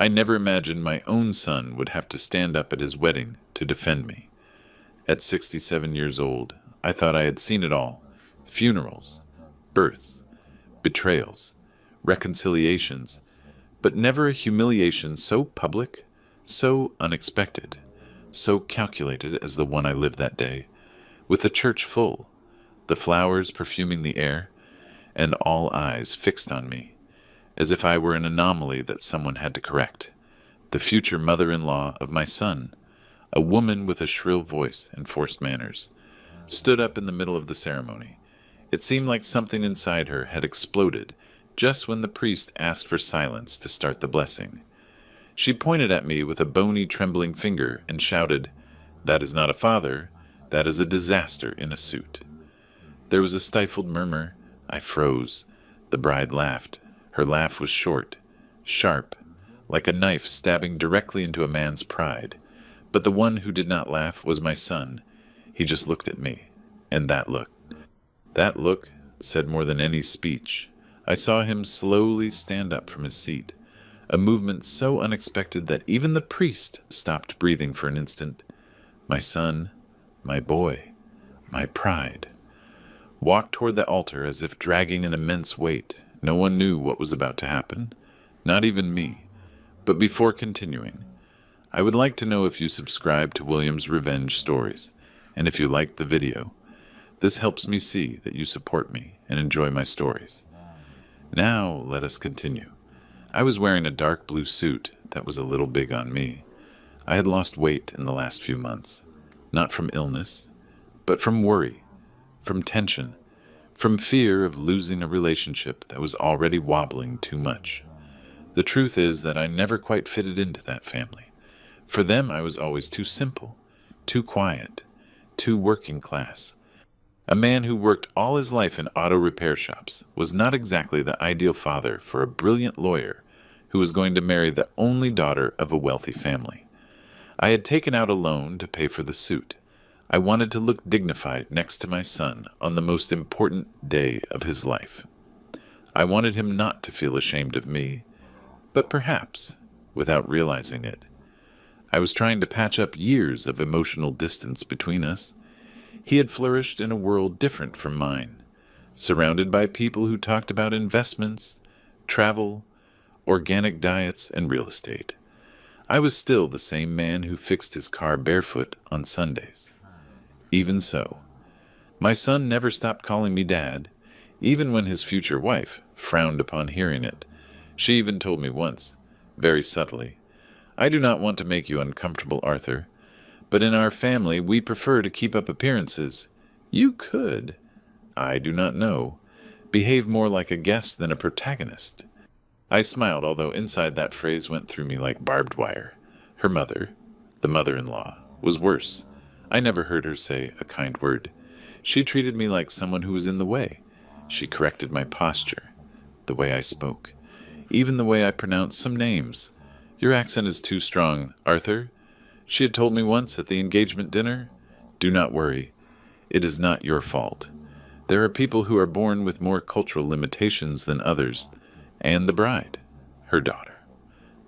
I never imagined my own son would have to stand up at his wedding to defend me. At 67 years old, I thought I had seen it all. Funerals, births, betrayals, reconciliations, but never a humiliation so public, so unexpected, so calculated as the one I lived that day, with the church full, the flowers perfuming the air, and all eyes fixed on me, as if I were an anomaly that someone had to correct. The future mother-in-law of my son, a woman with a shrill voice and forced manners, stood up in the middle of the ceremony. It seemed like something inside her had exploded just when the priest asked for silence to start the blessing. She pointed at me with a bony, trembling finger and shouted, "That is not a father, that is a disaster in a suit." There was a stifled murmur. I froze. The bride laughed. Her laugh was short, sharp, like a knife stabbing directly into a man's pride. But the one who did not laugh was my son. He just looked at me, and that look said more than any speech. I saw him slowly stand up from his seat, a movement so unexpected that even the priest stopped breathing for an instant. My son, my boy, my pride, walked toward the altar as if dragging an immense weight. No one knew what was about to happen, not even me. But before continuing, I would like to know if you subscribe to William's Revenge Stories, and if you liked the video. This helps me see that you support me and enjoy my stories. Now, let us continue. I was wearing a dark blue suit that was a little big on me. I had lost weight in the last few months, not from illness, but from worry, from tension, from fear of losing a relationship that was already wobbling too much. The truth is that I never quite fitted into that family. For them, I was always too simple, too quiet, too working class. A man who worked all his life in auto repair shops was not exactly the ideal father for a brilliant lawyer who was going to marry the only daughter of a wealthy family. I had taken out a loan to pay for the suit. I wanted to look dignified next to my son on the most important day of his life. I wanted him not to feel ashamed of me, but perhaps, without realizing it, I was trying to patch up years of emotional distance between us. He had flourished in a world different from mine, surrounded by people who talked about investments, travel, organic diets, and real estate. I was still the same man who fixed his car barefoot on Sundays. Even so, my son never stopped calling me Dad, even when his future wife frowned upon hearing it. She even told me once, very subtly, "I do not want to make you uncomfortable, Arthur, but in our family we prefer to keep up appearances. You could, I do not know, behave more like a guest than a protagonist." I smiled, although inside that phrase went through me like barbed wire. Her mother, the mother-in-law, was worse. I never heard her say a kind word. She treated me like someone who was in the way. She corrected my posture, the way I spoke, even the way I pronounced some names. "Your accent is too strong, Arthur," she had told me once at the engagement dinner. "Do not worry. It is not your fault. There are people who are born with more cultural limitations than others." And the bride, her daughter,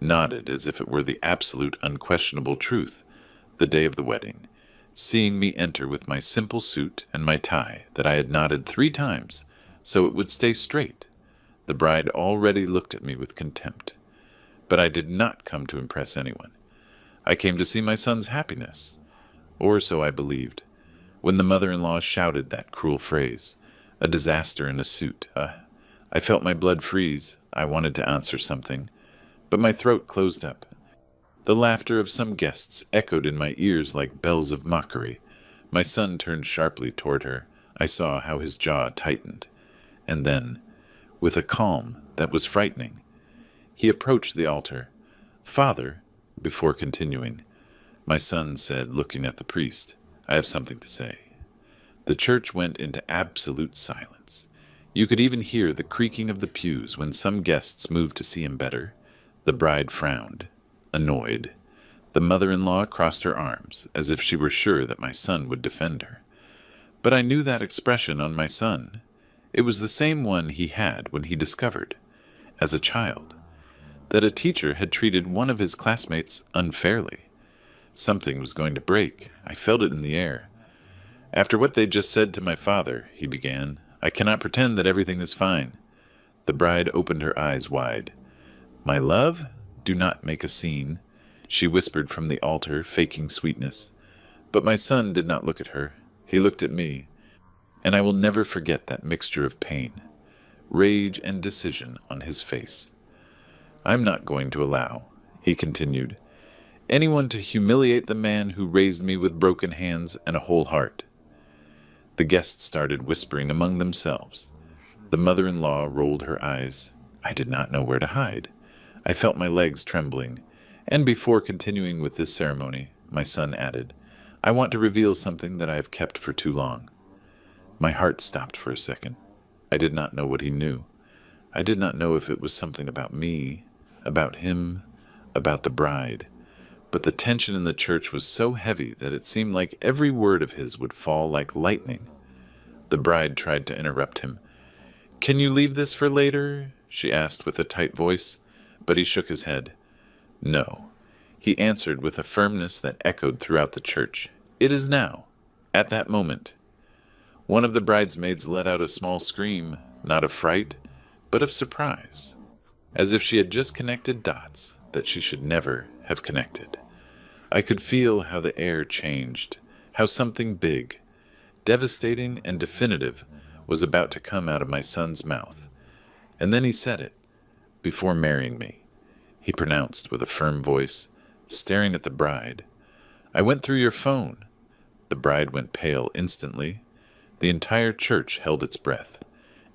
nodded as if it were the absolute unquestionable truth the day of the wedding, seeing me enter with my simple suit and my tie that I had knotted 3 times so it would stay straight. The bride already looked at me with contempt. But I did not come to impress anyone. I came to see my son's happiness, or so I believed, when the mother-in-law shouted that cruel phrase, "A disaster in a suit." I felt my blood freeze. I wanted to answer something, but my throat closed up. The laughter of some guests echoed in my ears like bells of mockery. My son turned sharply toward her. I saw how his jaw tightened. And then, with a calm that was frightening, he approached the altar. "Father," before continuing, my son said, looking at the priest, "I have something to say." The church went into absolute silence. You could even hear the creaking of the pews when some guests moved to see him better. The bride frowned, annoyed. The mother-in-law crossed her arms, as if she were sure that my son would defend her. But I knew that expression on my son. It was the same one he had when he discovered, as a child, that a teacher had treated one of his classmates unfairly. Something was going to break. I felt it in the air. "After what they just said to my father," he began, "I cannot pretend that everything is fine." The bride opened her eyes wide. "My love, do not make a scene," she whispered from the altar, faking sweetness. But my son did not look at her. He looked at me, and I will never forget that mixture of pain, rage, and decision on his face. "I'm not going to allow," he continued, "anyone to humiliate the man who raised me with broken hands and a whole heart." The guests started whispering among themselves. The mother-in-law rolled her eyes. I did not know where to hide. I felt my legs trembling, and before continuing with this ceremony, my son added, "I want to reveal something that I have kept for too long." My heart stopped for a second. I did not know what he knew. I did not know if it was something about me, about him, about the bride. But the tension in the church was so heavy that it seemed like every word of his would fall like lightning. The bride tried to interrupt him. "Can you leave this for later?" she asked with a tight voice, but he shook his head. "No," he answered with a firmness that echoed throughout the church. "It is now, at that moment." One of the bridesmaids let out a small scream, not of fright, but of surprise, as if she had just connected dots that she should never have connected. I could feel how the air changed, how something big, devastating and definitive was about to come out of my son's mouth. And then he said it. "Before marrying me," he pronounced with a firm voice, staring at the bride. "I went through your phone." The bride went pale instantly. The entire church held its breath,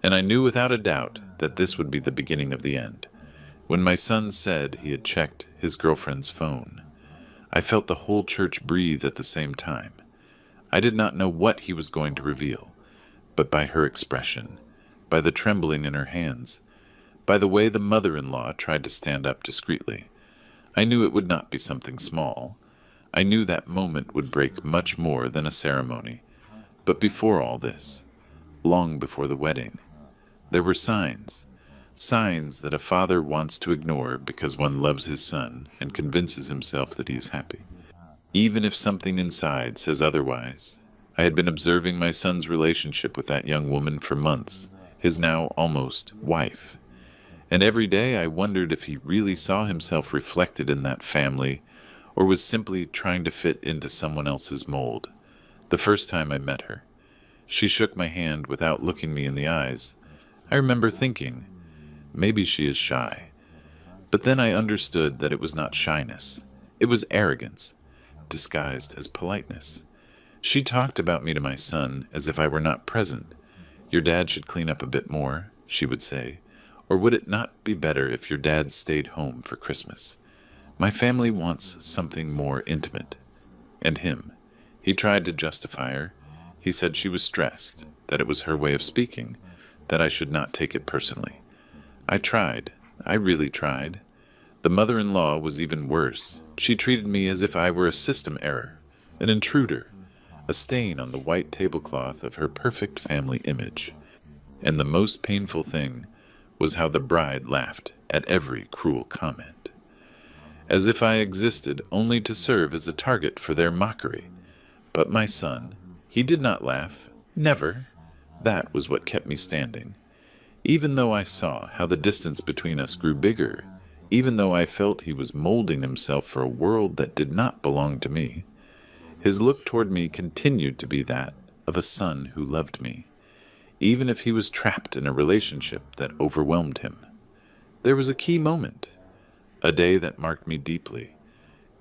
and I knew without a doubt that this would be the beginning of the end. When my son said he had checked his girlfriend's phone, I felt the whole church breathe at the same time. I did not know what he was going to reveal, but by her expression, by the trembling in her hands, by the way the mother-in-law tried to stand up discreetly, I knew it would not be something small. I knew that moment would break much more than a ceremony. But before all this, long before the wedding, there were signs that a father wants to ignore because one loves his son and convinces himself that he is happy, even if something inside says otherwise. I had been observing my son's relationship with that young woman for months, his now almost wife, and every day I wondered if he really saw himself reflected in that family or was simply trying to fit into someone else's mold. The first time I met her, she shook my hand without looking me in the eyes. I remember thinking, maybe she is shy. But then I understood that it was not shyness. It was arrogance, disguised as politeness. She talked about me to my son as if I were not present. "Your dad should clean up a bit more," she would say. "Or would it not be better if your dad stayed home for Christmas? My family wants something more intimate." And him. He tried to justify her. He said she was stressed, that it was her way of speaking, that I should not take it personally. I tried. I really tried. The mother-in-law was even worse. She treated me as if I were a system error, an intruder, a stain on the white tablecloth of her perfect family image. And the most painful thing was how the bride laughed at every cruel comment, as if I existed only to serve as a target for their mockery. But my son, he did not laugh, never. That was what kept me standing. Even though I saw how the distance between us grew bigger, even though I felt he was molding himself for a world that did not belong to me, his look toward me continued to be that of a son who loved me, even if he was trapped in a relationship that overwhelmed him. There was a key moment, a day that marked me deeply.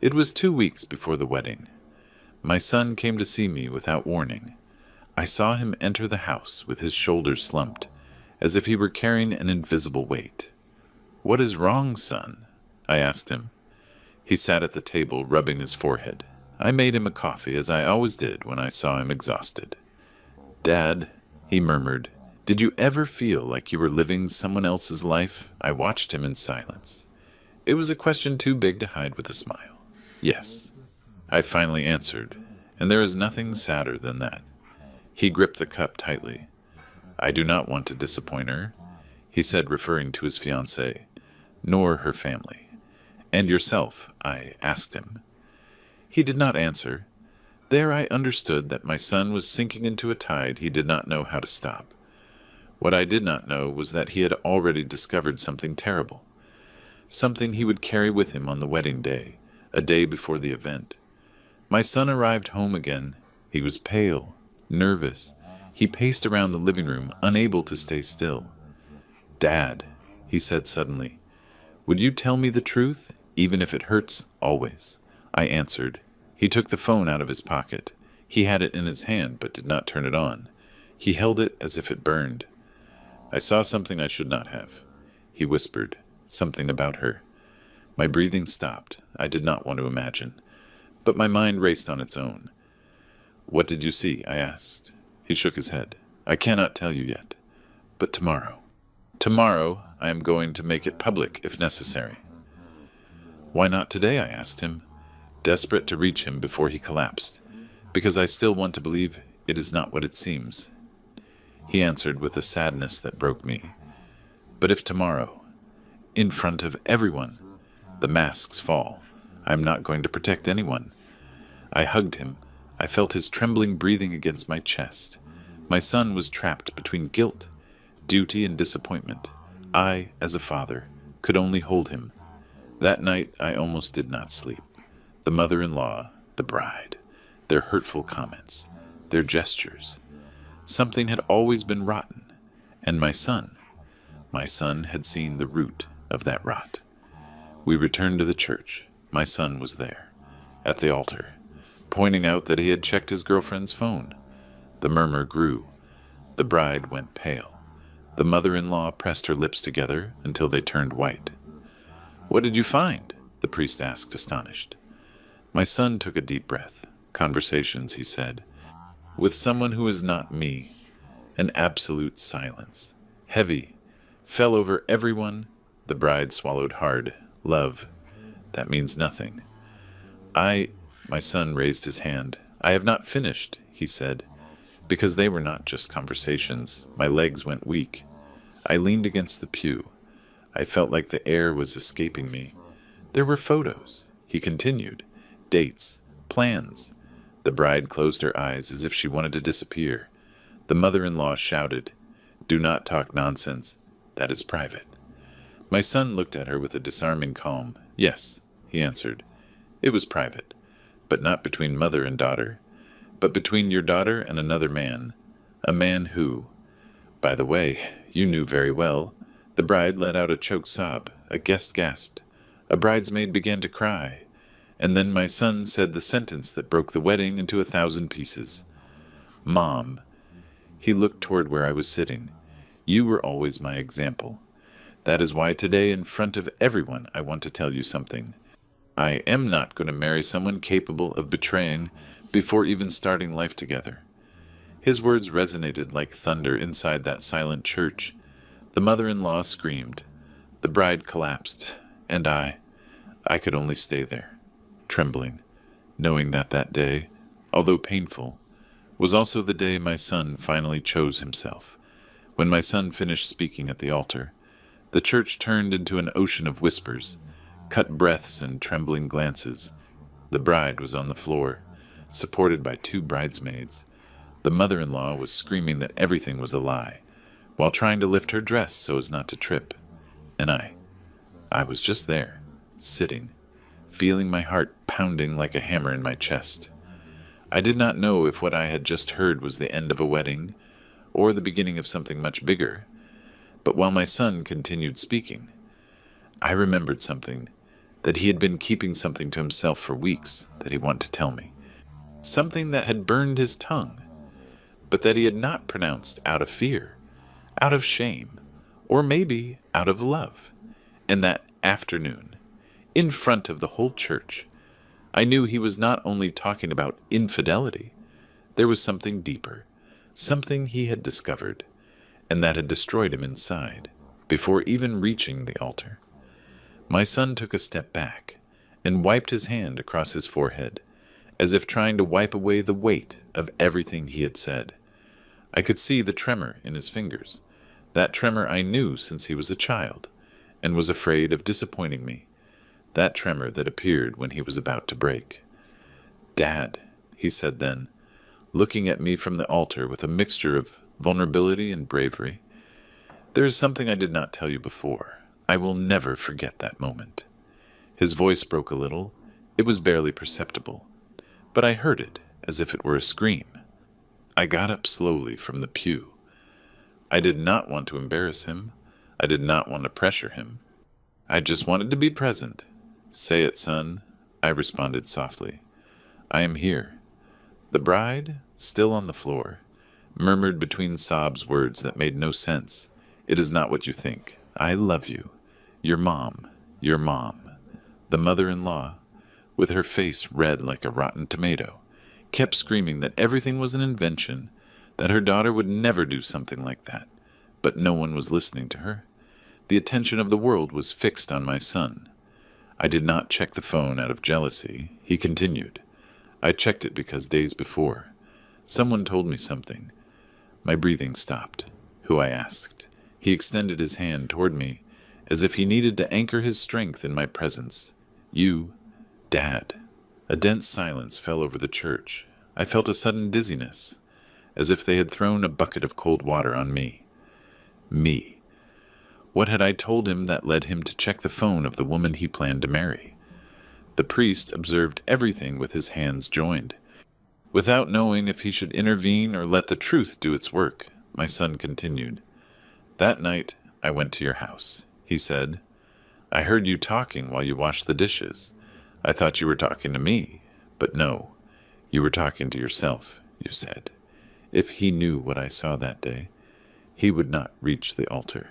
It was 2 weeks before the wedding. My son came to see me without warning. I saw him enter the house with his shoulders slumped, as if he were carrying an invisible weight. "What is wrong, son?" I asked him. He sat at the table, rubbing his forehead. I made him a coffee, as I always did when I saw him exhausted. "Dad," he murmured, "did you ever feel like you were living someone else's life?" I watched him in silence. It was a question too big to hide with a smile. "Yes," I finally answered, and there is nothing sadder than that. He gripped the cup tightly. "I do not want to disappoint her," he said, referring to his fiancée. nor her family. And yourself, I asked him. He did not answer. There I understood that my son was sinking into a tide he did not know how to stop. What I did not know was that he had already discovered something terrible, something he would carry with him on the wedding day, a day before the event. My son arrived home again. He was pale, nervous. He paced around the living room, unable to stay still. "Dad," he said suddenly, "would you tell me the truth, even if it hurts, always?" I answered. He took the phone out of his pocket. He had it in his hand, but did not turn it on. He held it as if it burned. "I saw something I should not have," he whispered, something about her. My breathing stopped. I did not want to imagine, but my mind raced on its own. "What did you see?" I asked. He shook his head. "I cannot tell you yet, but tomorrow. Tomorrow I am going to make it public if necessary." "Why not today?" I asked him, desperate to reach him before he collapsed, because I still want to believe it is not what it seems. He answered with a sadness that broke me. "But if tomorrow, in front of everyone, the masks fall, I am not going to protect anyone." I hugged him. I felt his trembling breathing against my chest. My son was trapped between guilt, duty, and disappointment. I, as a father, could only hold him. That night I almost did not sleep. The mother-in-law, the bride, their hurtful comments, their gestures. Something had always been rotten, and my son had seen the root of that rot. We returned to the church. My son was there, at the altar, pointing out that he had checked his girlfriend's phone. The murmur grew. The bride went pale. The mother-in-law pressed her lips together until they turned white. "What did you find?" the priest asked, astonished. My son took a deep breath. "Conversations," he said, "with someone who is not me." An absolute silence. Heavy. Fell over everyone. The bride swallowed hard. "Love. That means nothing." My son raised his hand. "I have not finished," he said, because they were not just conversations. My legs went weak. I leaned against the pew. I felt like the air was escaping me. "There were photos," he continued. "Dates. Plans." The bride closed her eyes as if she wanted to disappear. The mother-in-law shouted, "Do not talk nonsense. That is private." My son looked at her with a disarming calm. "Yes," he answered. "It was private, but not between mother and daughter, but between your daughter and another man, a man who, by the way, you knew very well." The bride let out a choked sob. A guest gasped. A bridesmaid began to cry. And then my son said the sentence that broke the wedding into 1,000 pieces. "Mom." He looked toward where I was sitting. "You were always my example. That is why today, in front of everyone, I want to tell you something. I am not going to marry someone capable of betraying before even starting life together." His words resonated like thunder inside that silent church. The mother-in-law screamed. The bride collapsed, and I could only stay there, trembling, knowing that that day, although painful, was also the day my son finally chose himself. When my son finished speaking at the altar, the church turned into an ocean of whispers, cut breaths and trembling glances. The bride was on the floor, supported by 2 bridesmaids. The mother-in-law was screaming that everything was a lie, while trying to lift her dress so as not to trip. And I was just there, sitting, feeling my heart pounding like a hammer in my chest. I did not know if what I had just heard was the end of a wedding, or the beginning of something much bigger. But while my son continued speaking, I remembered something, that he had been keeping something to himself for weeks that he wanted to tell me. Something that had burned his tongue, but that he had not pronounced out of fear, out of shame, or maybe out of love. And that afternoon, in front of the whole church, I knew he was not only talking about infidelity. There was something deeper, something he had discovered, and that had destroyed him inside, before even reaching the altar. My son took a step back and wiped his hand across his forehead, as if trying to wipe away the weight of everything he had said. I could see the tremor in his fingers, that tremor I knew since he was a child, and was afraid of disappointing me, that tremor that appeared when he was about to break. "Dad," he said then, looking at me from the altar with a mixture of vulnerability and bravery, "there is something I did not tell you before. I will never forget that moment." His voice broke a little. It was barely perceptible, but I heard it as if it were a scream. I got up slowly from the pew. I did not want to embarrass him. I did not want to pressure him. I just wanted to be present. "Say it, son," I responded softly. "I am here." The bride, still on the floor, murmured between sobs words that made no sense. "It is not what you think. I love you. Your mom. Your mom." The mother-in-law, with her face red like a rotten tomato, kept screaming that everything was an invention, that her daughter would never do something like that. But no one was listening to her. The attention of the world was fixed on my son. I did not check the phone out of jealousy. He continued. I checked it because days before, someone told me something. My breathing stopped. "Who?" I asked. He extended his hand toward me, as if he needed to anchor his strength in my presence. "You, Dad." A dense silence fell over the church. I felt a sudden dizziness, as if they had thrown a bucket of cold water on me. Me. What had I told him that led him to check the phone of the woman he planned to marry? The priest observed everything with his hands joined. Without knowing if he should intervene or let the truth do its work, my son continued. "That night, I went to your house," he said. "I heard you talking while you washed the dishes. I thought you were talking to me, but no, you were talking to yourself," you said. If he knew what I saw that day, he would not reach the altar.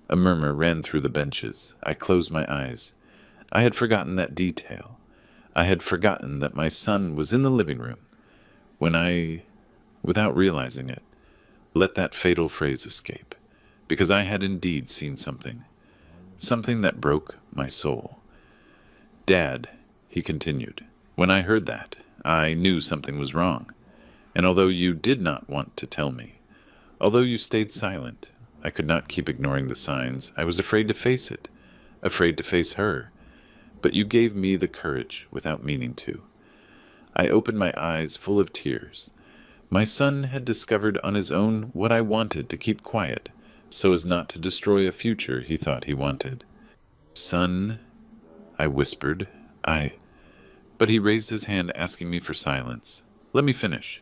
A murmur ran through the benches. I closed my eyes. I had forgotten that detail. I had forgotten that my son was in the living room when I, without realizing it, let that fatal phrase escape, because I had indeed seen something that broke my soul. "Dad," he continued, "when I heard that, I knew something was wrong. And although you did not want to tell me, although you stayed silent, I could not keep ignoring the signs. I was afraid to face it, afraid to face her. But you gave me the courage without meaning to." I opened my eyes full of tears. My son had discovered on his own what I wanted to keep quiet, so as not to destroy a future he thought he wanted. "Son," I whispered, But he raised his hand asking me for silence. "Let me finish,"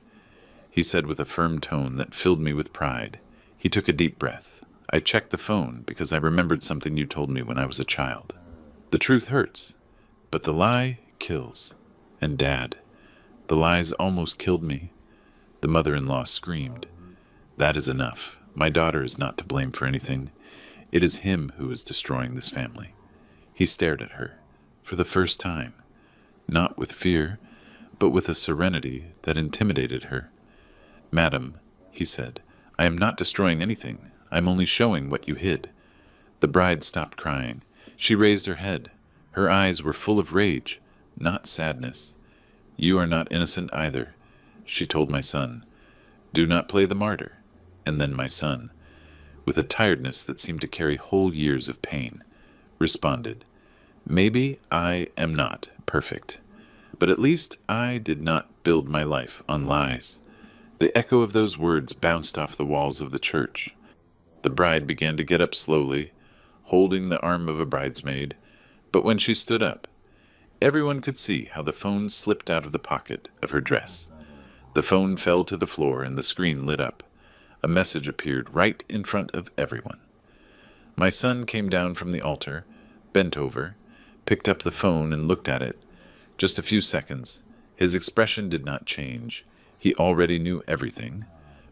he said with a firm tone that filled me with pride. He took a deep breath. "I checked the phone because I remembered something you told me when I was a child. The truth hurts, but the lie kills. And Dad, the lies almost killed me." The mother-in-law screamed. "That is enough. My daughter is not to blame for anything. It is him who is destroying this family." He stared at her, for the first time, not with fear, but with a serenity that intimidated her. "Madam," he said, "I am not destroying anything. I am only showing what you hid." The bride stopped crying. She raised her head. Her eyes were full of rage, not sadness. "You are not innocent either," she told my son. "Do not play the martyr." And then my son, with a tiredness that seemed to carry whole years of pain, responded, "Maybe I am not perfect, but at least I did not build my life on lies." The echo of those words bounced off the walls of the church. The bride began to get up slowly, holding the arm of a bridesmaid, but when she stood up, everyone could see how the phone slipped out of the pocket of her dress. The phone fell to the floor and the screen lit up. A message appeared right in front of everyone. My son came down from the altar, bent over, picked up the phone and looked at it. Just a few seconds. His expression did not change. He already knew everything,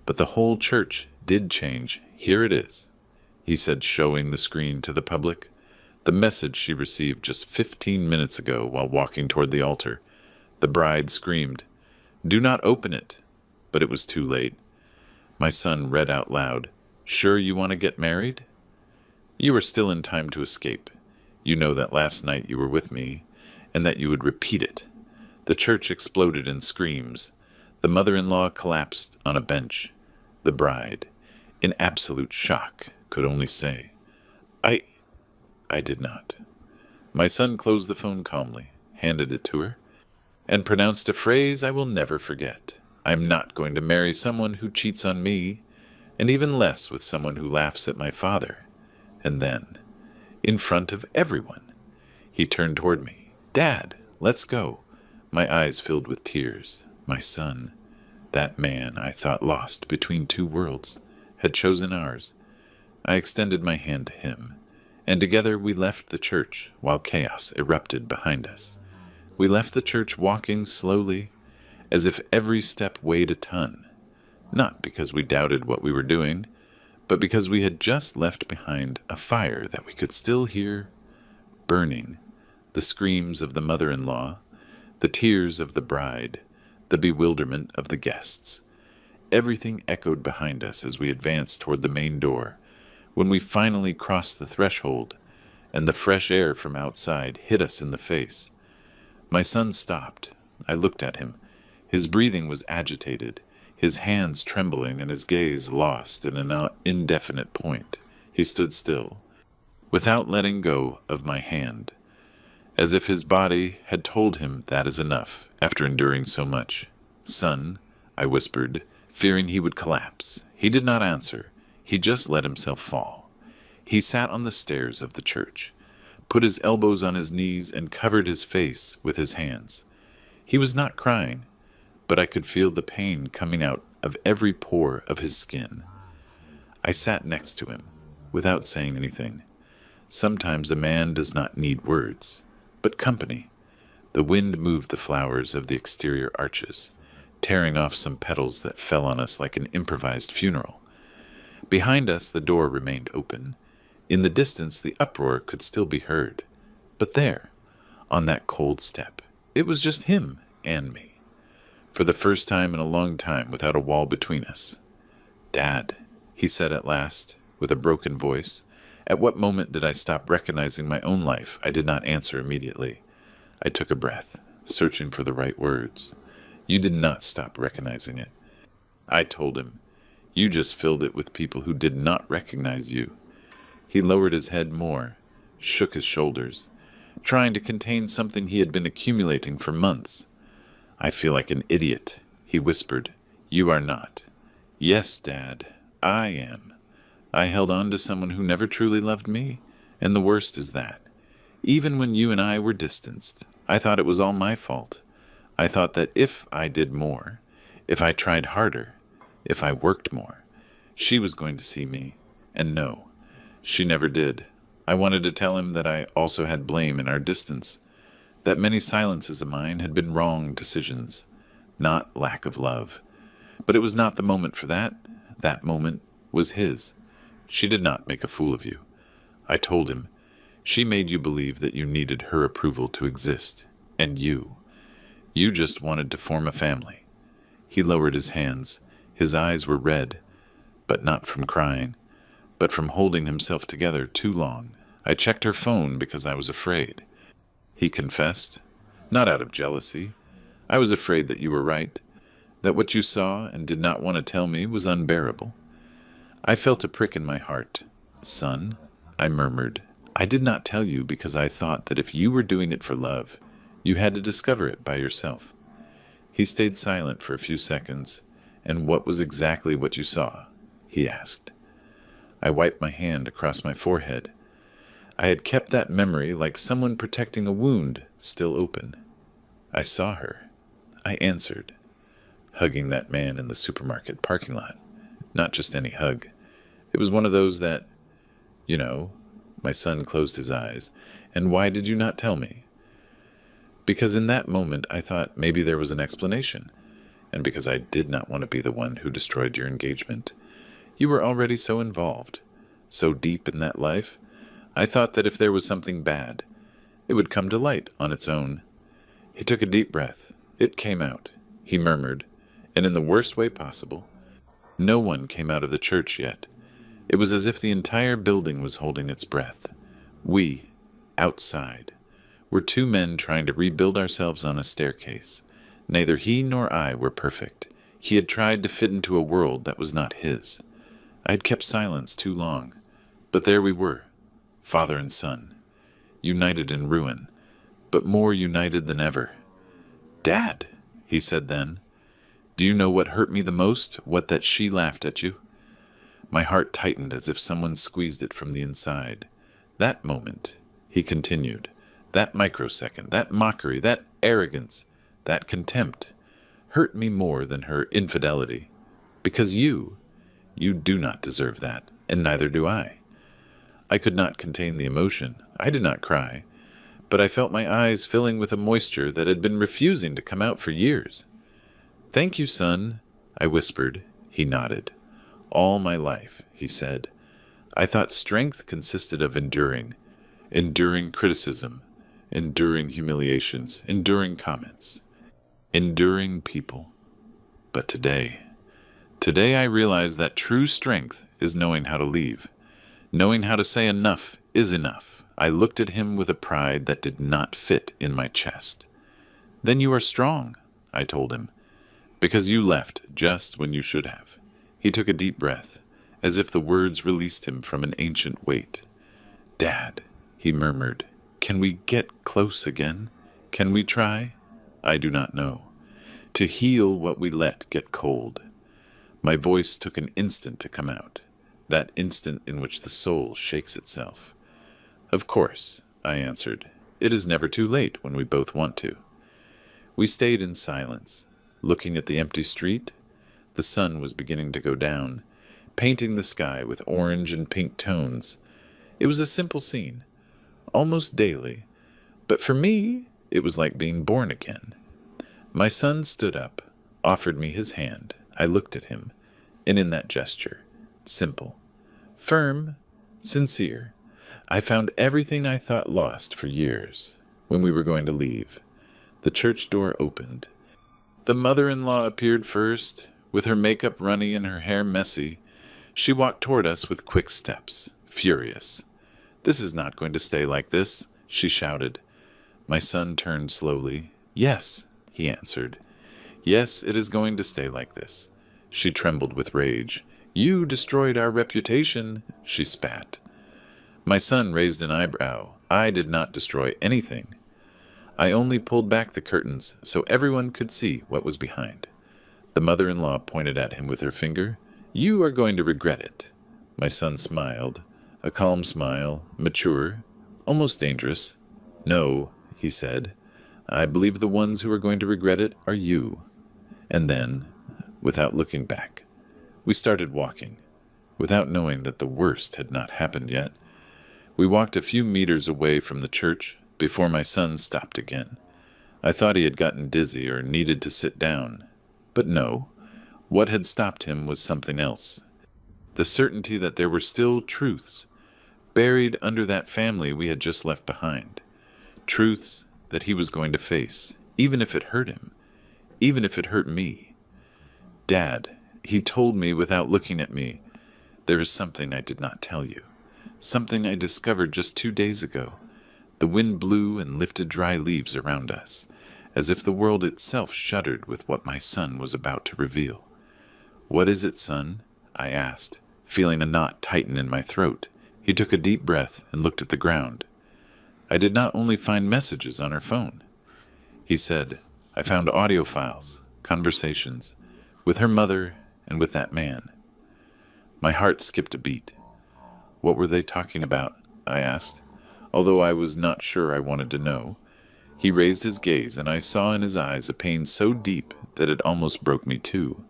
but the whole church did change. "Here it is," he said, showing the screen to the public. The message she received just 15 minutes ago while walking toward the altar. The bride screamed, "Do not open it." But it was too late. My son read out loud, "Sure you want to get married? You are still in time to escape. You know that last night you were with me, and that you would repeat it." The church exploded in screams. The mother-in-law collapsed on a bench. The bride, in absolute shock, could only say, I did not. My son closed the phone calmly, handed it to her, and pronounced a phrase I will never forget. I'm not going to marry someone who cheats on me, and even less with someone who laughs at my father. And then, in front of everyone, he turned toward me. Dad, let's go. My eyes filled with tears. My son, that man I thought lost between two worlds, had chosen ours. I extended my hand to him, and together we left the church while chaos erupted behind us. We left the church walking slowly, as if every step weighed a ton, not because we doubted what we were doing, but because we had just left behind a fire that we could still hear burning, the screams of the mother-in-law, the tears of the bride, the bewilderment of the guests. Everything echoed behind us as we advanced toward the main door. When we finally crossed the threshold, and the fresh air from outside hit us in the face, my son stopped. I looked at him. His breathing was agitated, his hands trembling and his gaze lost in an indefinite point. He stood still, without letting go of my hand, as if his body had told him that is enough after enduring so much. Son, I whispered, fearing he would collapse. He did not answer. He just let himself fall. He sat on the stairs of the church, put his elbows on his knees, and covered his face with his hands. He was not crying, but I could feel the pain coming out of every pore of his skin. I sat next to him, without saying anything. Sometimes a man does not need words, but company. The wind moved the flowers of the exterior arches, tearing off some petals that fell on us like an improvised funeral. Behind us, the door remained open. In the distance, the uproar could still be heard. But there, on that cold step, it was just him and me. For the first time in a long time, without a wall between us. Dad, he said at last, with a broken voice. At what moment did I stop recognizing my own life? I did not answer immediately. I took a breath, searching for the right words. You did not stop recognizing it. I told him. You just filled it with people who did not recognize you. He lowered his head more, shook his shoulders, trying to contain something he had been accumulating for months. I feel like an idiot, he whispered. You are not. Yes, Dad, I am. I held on to someone who never truly loved me, and the worst is that, even when you and I were distanced, I thought it was all my fault. I thought that if I did more, if I tried harder, if I worked more, she was going to see me. And no, she never did. I wanted to tell him that I also had blame in our distance, that many silences of mine had been wrong decisions, not lack of love. But it was not the moment for that. That moment was his. She did not make a fool of you. I told him. She made you believe that you needed her approval to exist. And you just wanted to form a family. He lowered his hands. His eyes were red, but not from crying, but from holding himself together too long. I checked her phone because I was afraid. He confessed, not out of jealousy. I was afraid that you were right, that what you saw and did not want to tell me was unbearable. I felt a prick in my heart. Son, I murmured, I did not tell you because I thought that if you were doing it for love, you had to discover it by yourself. He stayed silent for a few seconds. And what was exactly what you saw? He asked. I wiped my hand across my forehead. I had kept that memory like someone protecting a wound still open. I saw her. I answered, hugging that man in the supermarket parking lot. Not just any hug. It was one of those that, my son closed his eyes. And why did you not tell me? Because in that moment I thought maybe there was an explanation. And because I did not want to be the one who destroyed your engagement. You were already so involved, so deep in that life. I thought that if there was something bad, it would come to light on its own. He took a deep breath. It came out, he murmured, and in the worst way possible. No one came out of the church yet. It was as if the entire building was holding its breath. We, outside, were two men trying to rebuild ourselves on a staircase. Neither he nor I were perfect. He had tried to fit into a world that was not his. I had kept silence too long. But there we were, father and son, united in ruin, but more united than ever. "Dad," he said then, "do you know what hurt me the most? What that she laughed at you?" My heart tightened as if someone squeezed it from the inside. That moment, he continued, that microsecond, that mockery, that arrogance, that contempt, hurt me more than her infidelity. Because you do not deserve that, and neither do I. I could not contain the emotion. I did not cry, but I felt my eyes filling with a moisture that had been refusing to come out for years. "Thank you, son," I whispered. He nodded. "All my life," he said. "I thought strength consisted of enduring criticism, enduring humiliations, enduring comments, enduring people. But today I realize that true strength is knowing how to leave, knowing how to say enough is enough." I looked at him with a pride that did not fit in my chest. "Then you are strong," I told him, "because you left just when you should have." He took a deep breath, as if the words released him from an ancient weight. "Dad," he murmured, "can we get close again? Can we try? I do not know. To heal what we let get cold." My voice took an instant to come out, that instant in which the soul shakes itself. "Of course," I answered. "It is never too late when we both want to." We stayed in silence, looking at the empty street. The sun was beginning to go down, painting the sky with orange and pink tones. It was a simple scene, almost daily, but for me, it was like being born again. My son stood up, offered me his hand. I looked at him, and in that gesture, simple, firm, sincere, I found everything I thought lost for years. When we were going to leave, the church door opened. The mother-in-law appeared first, with her makeup runny and her hair messy. She walked toward us with quick steps, furious. "This is not going to stay like this," she shouted. My son turned slowly. "Yes," he answered. "Yes, it is going to stay like this." She trembled with rage. "You destroyed our reputation," she spat. My son raised an eyebrow. "I did not destroy anything. I only pulled back the curtains so everyone could see what was behind." The mother-in-law pointed at him with her finger. "You are going to regret it." My son smiled, a calm smile, mature, almost dangerous. "No," he said, "I believe the ones who are going to regret it are you." And then, without looking back, we started walking, without knowing that the worst had not happened yet. We walked a few meters away from the church before my son stopped again. I thought he had gotten dizzy or needed to sit down. But no, what had stopped him was something else. The certainty that there were still truths buried under that family we had just left behind. Truths that he was going to face, even if it hurt him, even if it hurt me. "Dad," he told me without looking at me, "there is something I did not tell you. Something I discovered just 2 days ago." The wind blew and lifted dry leaves around us, as if the world itself shuddered with what my son was about to reveal. "What is it, son?" I asked, feeling a knot tighten in my throat. He took a deep breath and looked at the ground. "I did not only find messages on her phone," he said. "I found audio files, conversations, with her mother and with that man." My heart skipped a beat. "What were they talking about?" I asked, although I was not sure I wanted to know. He raised his gaze, and I saw in his eyes a pain so deep that it almost broke me too.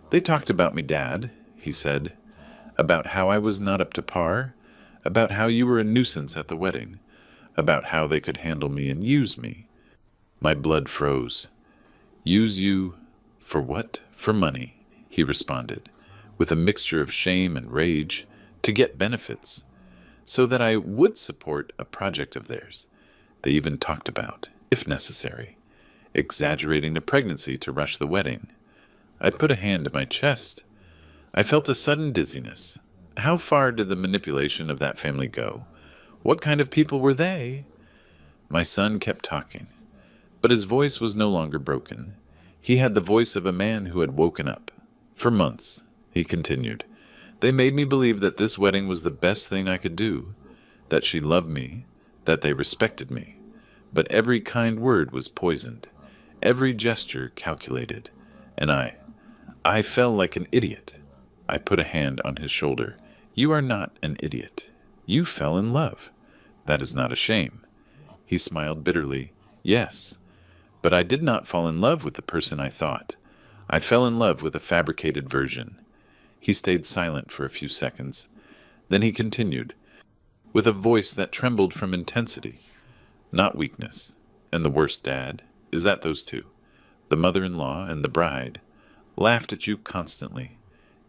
"They talked about me, Dad," he said, "about how I was not up to par, about how you were a nuisance at the wedding, about how they could handle me and use me." My blood froze. "Use you for what?" "For money," he responded, with a mixture of shame and rage, "to get benefits, so that I would support a project of theirs. They even talked about, if necessary, exaggerating the pregnancy to rush the wedding." I put a hand to my chest. I felt a sudden dizziness. How far did the manipulation of that family go? What kind of people were they? My son kept talking, but his voice was no longer broken. He had the voice of a man who had woken up. "For months," he continued, "they made me believe that this wedding was the best thing I could do, that she loved me, that they respected me, but every kind word was poisoned, every gesture calculated, and I fell like an idiot. I put a hand on his shoulder. You are not an idiot. You fell in love. That is not a shame. He smiled bitterly. Yes, but I did not fall in love with the person I thought. I fell in love with a fabricated version. He stayed silent for a few seconds. Then he continued, with a voice that trembled from intensity. Not weakness. And the worst, Dad, is that those two, the mother-in-law and the bride, laughed at you constantly.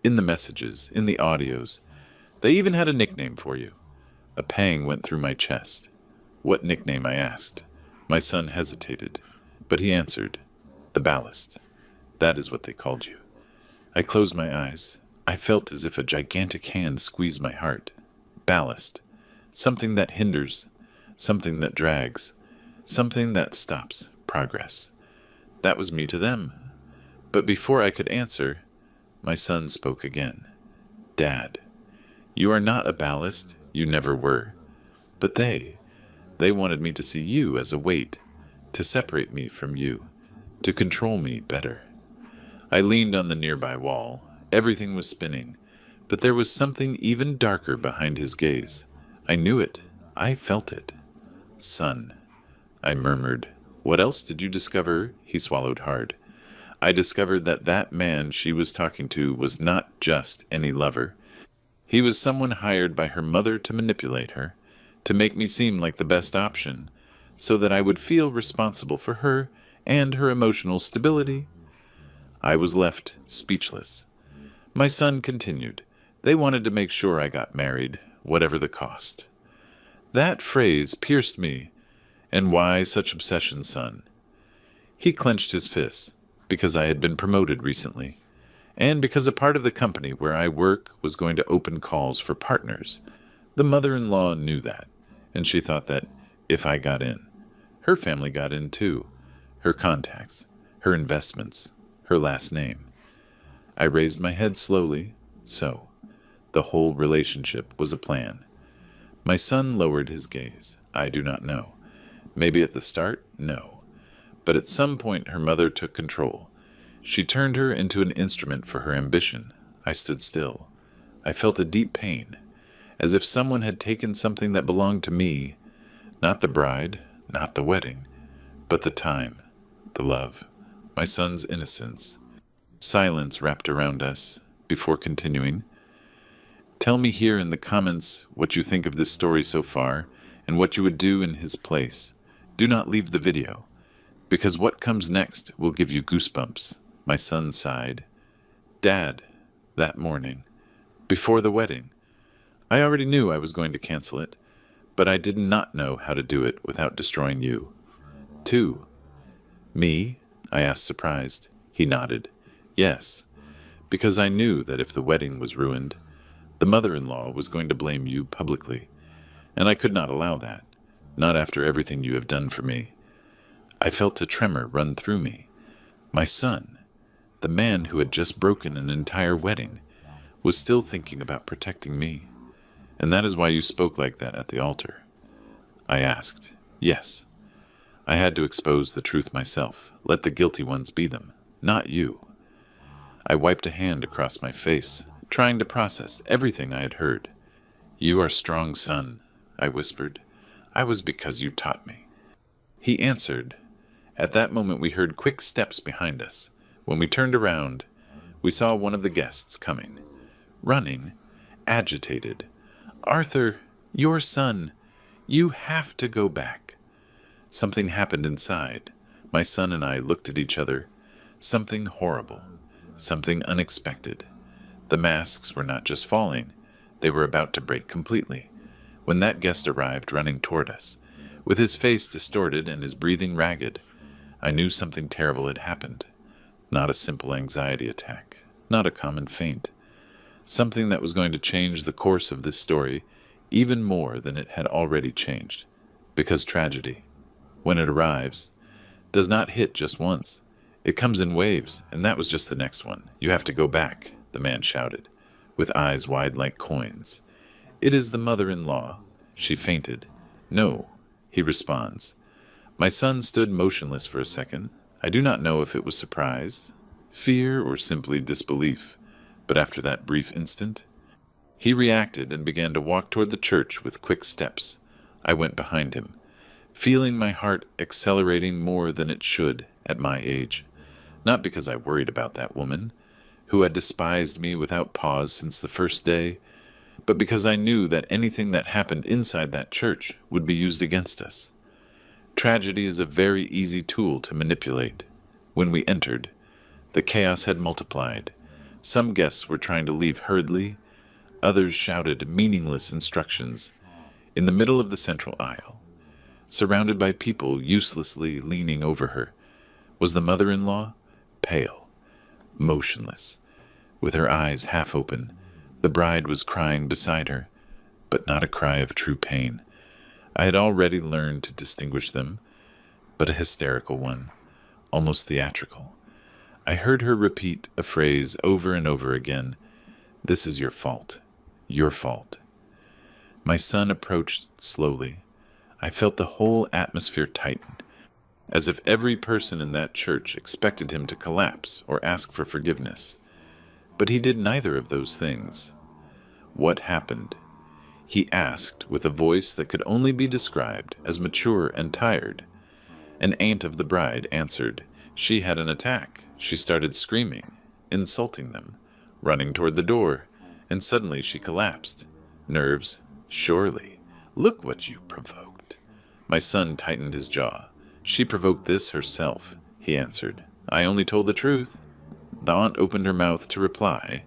In the messages, in the audios. They even had a nickname for you. A pang went through my chest. What nickname, I asked. My son hesitated, but he answered, the ballast. That is what they called you. I closed my eyes. I felt as if a gigantic hand squeezed my heart. Ballast. Something that hinders, something that drags, something that stops progress. That was me to them. But before I could answer, my son spoke again. Dad, you are not a ballast, you never were. But they wanted me to see you as a weight, to separate me from you, to control me better. I leaned on the nearby wall. Everything was spinning, but there was something even darker behind his gaze. I knew it. I felt it. Son, I murmured. What else did you discover? He swallowed hard. I discovered that that man she was talking to was not just any lover. He was someone hired by her mother to manipulate her, to make me seem like the best option, so that I would feel responsible for her and her emotional stability. I was left speechless. My son continued. They wanted to make sure I got married, whatever the cost. That phrase pierced me. And why such obsession, son? He clenched his fists, because I had been promoted recently, and because a part of the company where I work was going to open calls for partners. The mother-in-law knew that, and she thought that if I got in, her family got in too. Her contacts, her investments, her last name. I raised my head slowly. So, the whole relationship was a plan. My son lowered his gaze. I do not know. Maybe at the start, no. But at some point her mother took control. She turned her into an instrument for her ambition. I stood still. I felt a deep pain, as if someone had taken something that belonged to me, not the bride, not the wedding, but the time, the love, my son's innocence. Silence wrapped around us before continuing. Tell me here in the comments what you think of this story so far and what you would do in his place. Do not leave the video, because what comes next will give you goosebumps. My son sighed. Dad, that morning, before the wedding, I already knew I was going to cancel it, but I did not know how to do it without destroying you. 2. Me? I asked, surprised. He nodded. Yes, because I knew that if the wedding was ruined, the mother-in-law was going to blame you publicly, and I could not allow that, not after everything you have done for me. I felt a tremor run through me. My son, the man who had just broken an entire wedding, was still thinking about protecting me. And that is why you spoke like that at the altar. I asked. Yes. I had to expose the truth myself. Let the guilty ones be them, not you. I wiped a hand across my face, trying to process everything I had heard. You are strong, son, I whispered. I was because you taught me. He answered. At that moment we heard quick steps behind us. When we turned around, we saw one of the guests coming, running, agitated. Arthur, your son, you have to go back. Something happened inside. My son and I looked at each other. Something horrible, something unexpected. The masks were not just falling, they were about to break completely. When that guest arrived running toward us, with his face distorted and his breathing ragged, I knew something terrible had happened. Not a simple anxiety attack, not a common faint. Something that was going to change the course of this story even more than it had already changed. Because tragedy, when it arrives, does not hit just once. It comes in waves, and that was just the next one. You have to go back, the man shouted, with eyes wide like coins. It is the mother-in-law. She fainted. No, he responds. My son stood motionless for a second. I do not know if it was surprise, fear, or simply disbelief, but after that brief instant, he reacted and began to walk toward the church with quick steps. I went behind him, feeling my heart accelerating more than it should at my age. Not because I worried about that woman, who had despised me without pause since the first day, but because I knew that anything that happened inside that church would be used against us. Tragedy is a very easy tool to manipulate. When we entered, the chaos had multiplied. Some guests were trying to leave hurriedly, others shouted meaningless instructions. In the middle of the central aisle, surrounded by people uselessly leaning over her, was the mother-in-law, pale, motionless, with her eyes half open. The bride was crying beside her, but not a cry of true pain. I had already learned to distinguish them, but a hysterical one, almost theatrical. I heard her repeat a phrase over and over again. This is your fault. Your fault. My son approached slowly. I felt the whole atmosphere tighten, as if every person in that church expected him to collapse or ask for forgiveness. But he did neither of those things. What happened? He asked with a voice that could only be described as mature and tired. An aunt of the bride answered. She had an attack. She started screaming, insulting them, running toward the door, and suddenly she collapsed. Nerves, surely. Look what you provoked. My son tightened his jaw. She provoked this herself, he answered. I only told the truth. The aunt opened her mouth to reply,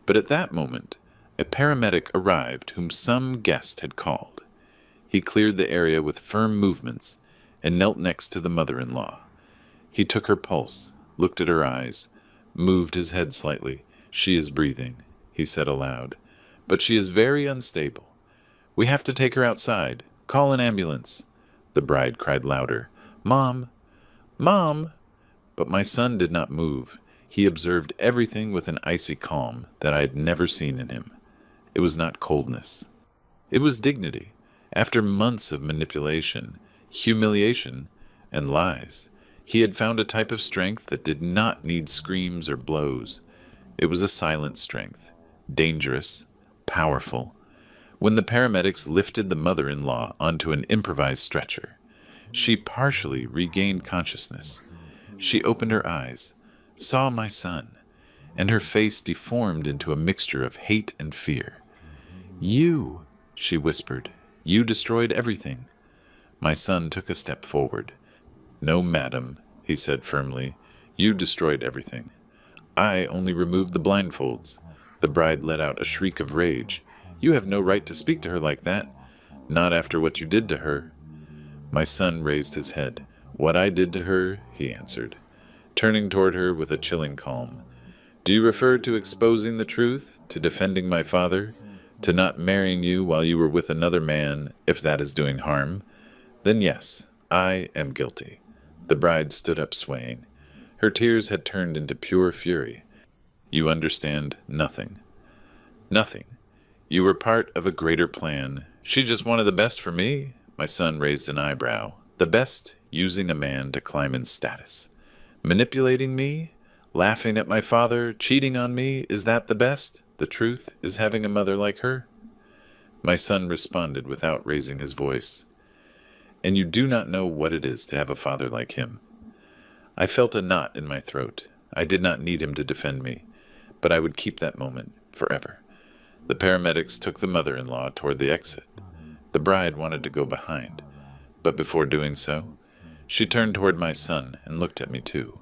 but at that moment, a paramedic arrived whom some guest had called. He cleared the area with firm movements and knelt next to the mother-in-law. He took her pulse, looked at her eyes, moved his head slightly. She is breathing, he said aloud, but she is very unstable. We have to take her outside. Call an ambulance. The bride cried louder. Mom! Mom! But my son did not move. He observed everything with an icy calm that I had never seen in him. It was not coldness. It was dignity. After months of manipulation, humiliation, and lies, he had found a type of strength that did not need screams or blows. It was a silent strength, dangerous, powerful. When the paramedics lifted the mother-in-law onto an improvised stretcher, she partially regained consciousness. She opened her eyes, saw my son, and her face deformed into a mixture of hate and fear. You, she whispered, you destroyed everything. My son took a step forward. No, madam, he said firmly, you destroyed everything. I only removed the blindfolds. The bride let out a shriek of rage. You have no right to speak to her like that, not after what you did to her. My son raised his head. What I did to her, he answered, turning toward her with a chilling calm. Do you refer to exposing the truth, to defending my father, to not marrying you while you were with another man, if that is doing harm? Then yes, I am guilty. The bride stood up swaying. Her tears had turned into pure fury. You understand nothing. Nothing. You were part of a greater plan. She just wanted the best for me. My son raised an eyebrow. The best, using a man to climb in status. Manipulating me? Laughing at my father? Cheating on me? Is that the best? The truth is having a mother like her? My son responded without raising his voice. And you do not know what it is to have a father like him. I felt a knot in my throat. I did not need him to defend me, but I would keep that moment forever. The paramedics took the mother-in-law toward the exit. The bride wanted to go behind, but before doing so, she turned toward my son and looked at me too.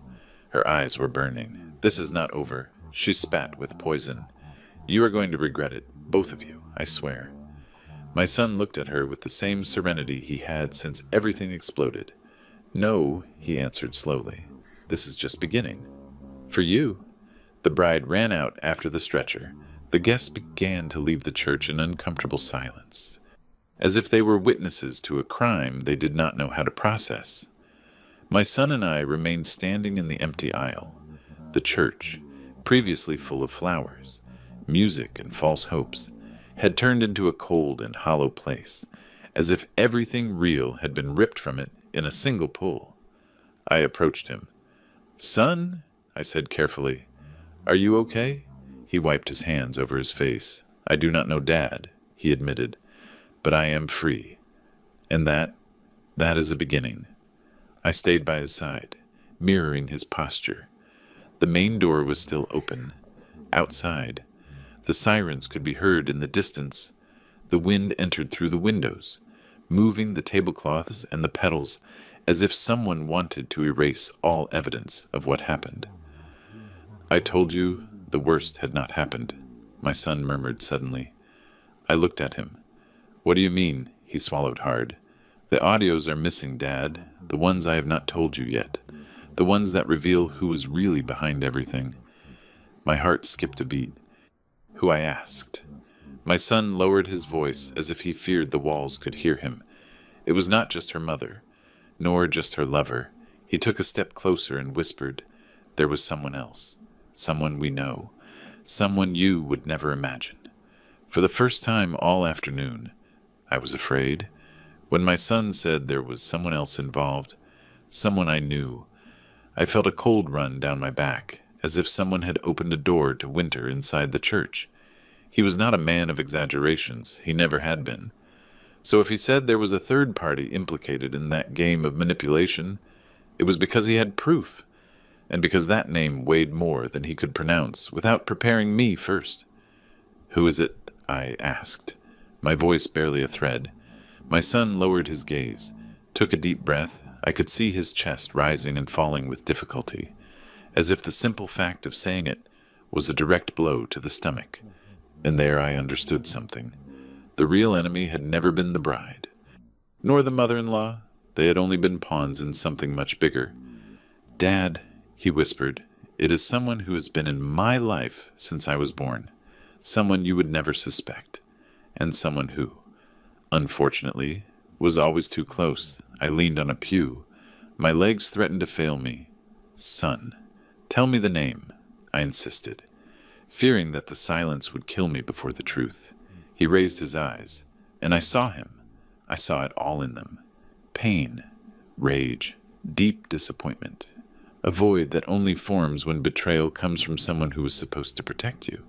Her eyes were burning. This is not over. She spat with poison. You are going to regret it, both of you, I swear. My son looked at her with the same serenity he had since everything exploded. No, he answered slowly. This is just beginning. For you. The bride ran out after the stretcher. The guests began to leave the church in uncomfortable silence, as if they were witnesses to a crime they did not know how to process. My son and I remained standing in the empty aisle. The church, previously full of flowers, music, and false hopes, had turned into a cold and hollow place, as if everything real had been ripped from it in a single pull. I approached him. "Son," I said carefully, "are you okay?" He wiped his hands over his face. "I do not know Dad," he admitted, "but I am free. And that is a beginning." I stayed by his side, mirroring his posture. The main door was still open. Outside, the sirens could be heard in the distance. The wind entered through the windows, moving the tablecloths and the petals as if someone wanted to erase all evidence of what happened. "I told you the worst had not happened," my son murmured suddenly. I looked at him. "What do you mean?" He swallowed hard. "The audios are missing, Dad. The ones I have not told you yet. The ones that reveal who was really behind everything." My heart skipped a beat. "Who?" I asked. My son lowered his voice as if he feared the walls could hear him. It was not just her mother, nor just her lover. He took a step closer and whispered, "There was someone else. Someone we know. Someone you would never imagine." For the first time all afternoon, I was afraid. When my son said there was someone else involved, someone I knew, I felt a cold run down my back, as if someone had opened a door to winter inside the church. He was not a man of exaggerations. He never had been. So if he said there was a third party implicated in that game of manipulation, it was because he had proof, and because that name weighed more than he could pronounce without preparing me first. "Who is it?" I asked, my voice barely a thread. My son lowered his gaze, took a deep breath. I could see his chest rising and falling with difficulty, as if the simple fact of saying it was a direct blow to the stomach. And there I understood something. The real enemy had never been the bride, nor the mother-in-law. They had only been pawns in something much bigger. "Dad," he whispered, "it is someone who has been in my life since I was born. Someone you would never suspect. And someone who, unfortunately, was always too close." I leaned on a pew. My legs threatened to fail me. "Son, tell me the name," I insisted, fearing that the silence would kill me before the truth. He raised his eyes, and I saw him. I saw it all in them. Pain, rage, deep disappointment. A void that only forms when betrayal comes from someone who was supposed to protect you.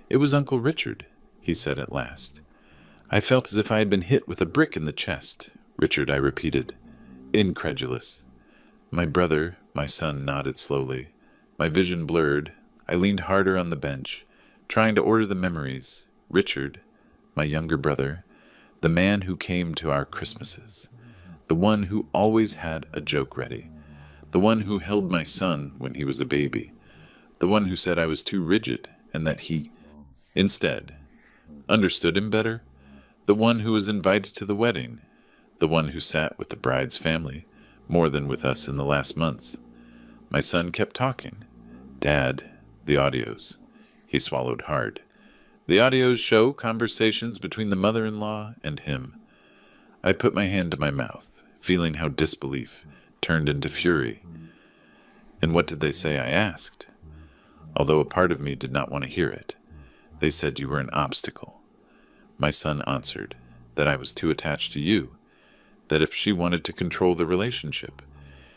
"It was Uncle Richard," he said at last. I felt as if I had been hit with a brick in the chest. "Richard," I repeated, incredulous. "My brother," my son nodded slowly. My vision blurred. I leaned harder on the bench, trying to order the memories. "Richard, my younger brother, the man who came to our Christmases, the one who always had a joke ready, the one who held my son when he was a baby, the one who said I was too rigid and that he, instead, understood him better, the one who was invited to the wedding, the one who sat with the bride's family more than with us in the last months." My son kept talking. "Dad, the audios." He swallowed hard. "The audios show conversations between the mother-in-law and him." I put my hand to my mouth, feeling how disbelief turned into fury. "And what did they say?" I asked, although a part of me did not want to hear it. "They said you were an obstacle." My son answered that I was too attached to you, that if she wanted to control the relationship,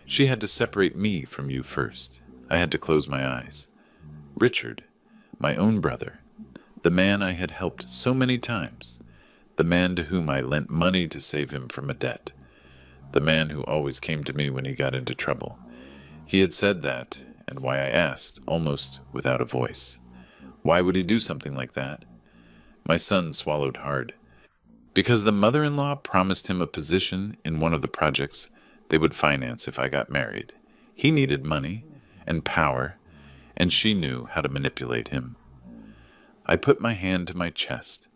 she had to separate me from you first. I had to close my eyes. Richard, my own brother, the man I had helped so many times, the man to whom I lent money to save him from a debt, the man who always came to me when he got into trouble. He had said that, and why I asked, almost without a voice. Why would he do something like that? My son swallowed hard. Because the mother-in-law promised him a position in one of the projects they would finance if I got married. He needed money and power, and she knew how to manipulate him. I put my hand to my chest.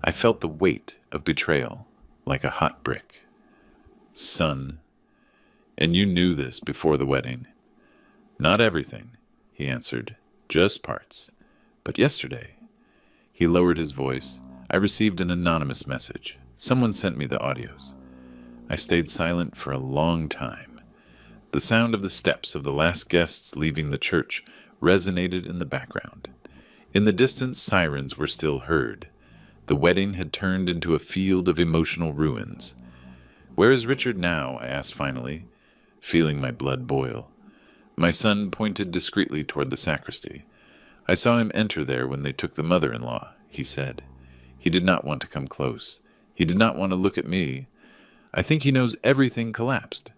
I felt the weight of betrayal, like a hot brick. "Son, and you knew this before the wedding?" "Not everything," he answered, "just parts. But yesterday," he lowered his voice, "I received an anonymous message. Someone sent me the audios." I stayed silent for a long time. The sound of the steps of the last guests leaving the church resonated in the background. In the distance, sirens were still heard. The wedding had turned into a field of emotional ruins. "Where is Richard now?" I asked finally, feeling my blood boil. My son pointed discreetly toward the sacristy. "I saw him enter there when they took the mother-in-law," he said. "He did not want to come close. He did not want to look at me. I think he knows everything collapsed."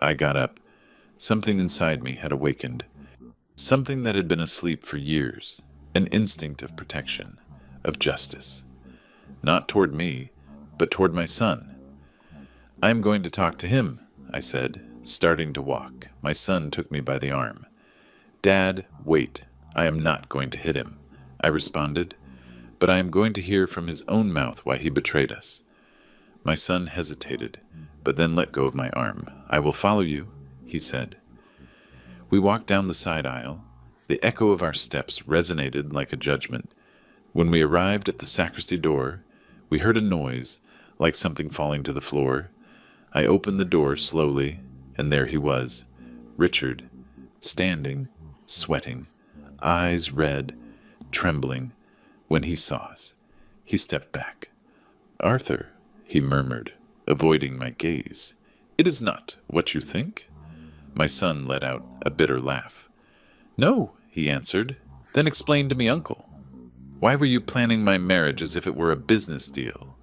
I got up. Something inside me had awakened. Something that had been asleep for years. An instinct of protection, of justice. Not toward me, but toward my son. "I am going to talk to him," I said, starting to walk. My son took me by the arm. "Dad, wait. I am not going to hit him," I responded, "but I am going to hear from his own mouth why he betrayed us." My son hesitated, but then let go of my arm. "I will follow you," he said. We walked down the side aisle. The echo of our steps resonated like a judgment. When we arrived at the sacristy door, we heard a noise, like something falling to the floor. I opened the door slowly, and there he was, Richard, standing, sweating, eyes red, trembling. When he saw us, he stepped back. "Arthur," he murmured, avoiding my gaze. "It is not what you think." My son let out a bitter laugh. "No," he answered. "Then explain to me, uncle. Why were you planning my marriage as if it were a business deal?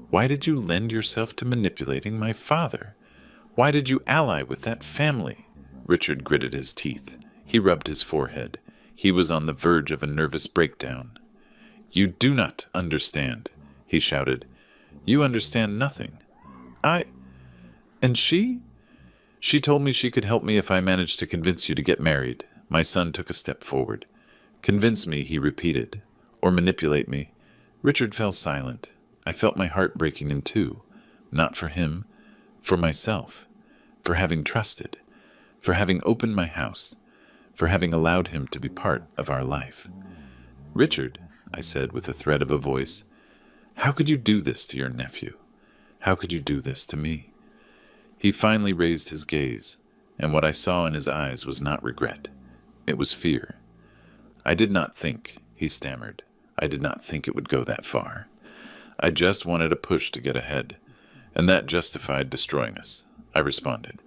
Why did you lend yourself to manipulating my father? Why did you ally with that family?" Richard gritted his teeth. He rubbed his forehead. He was on the verge of a nervous breakdown. "You do not understand," he shouted. "You understand nothing. And she? She told me she could help me if I managed to convince you to get married." My son took a step forward. "Convince me," he repeated, "or manipulate me." Richard fell silent. I felt my heart breaking in two, not for him, for myself, for having trusted, for having opened my house, for having allowed him to be part of our life. "Richard," I said with a thread of a voice, "how could you do this to your nephew? How could you do this to me?" He finally raised his gaze, and what I saw in his eyes was not regret. It was fear. "I did not think," he stammered. "I did not think it would go that far. I just wanted a push to get ahead, and that justified destroying us," I responded.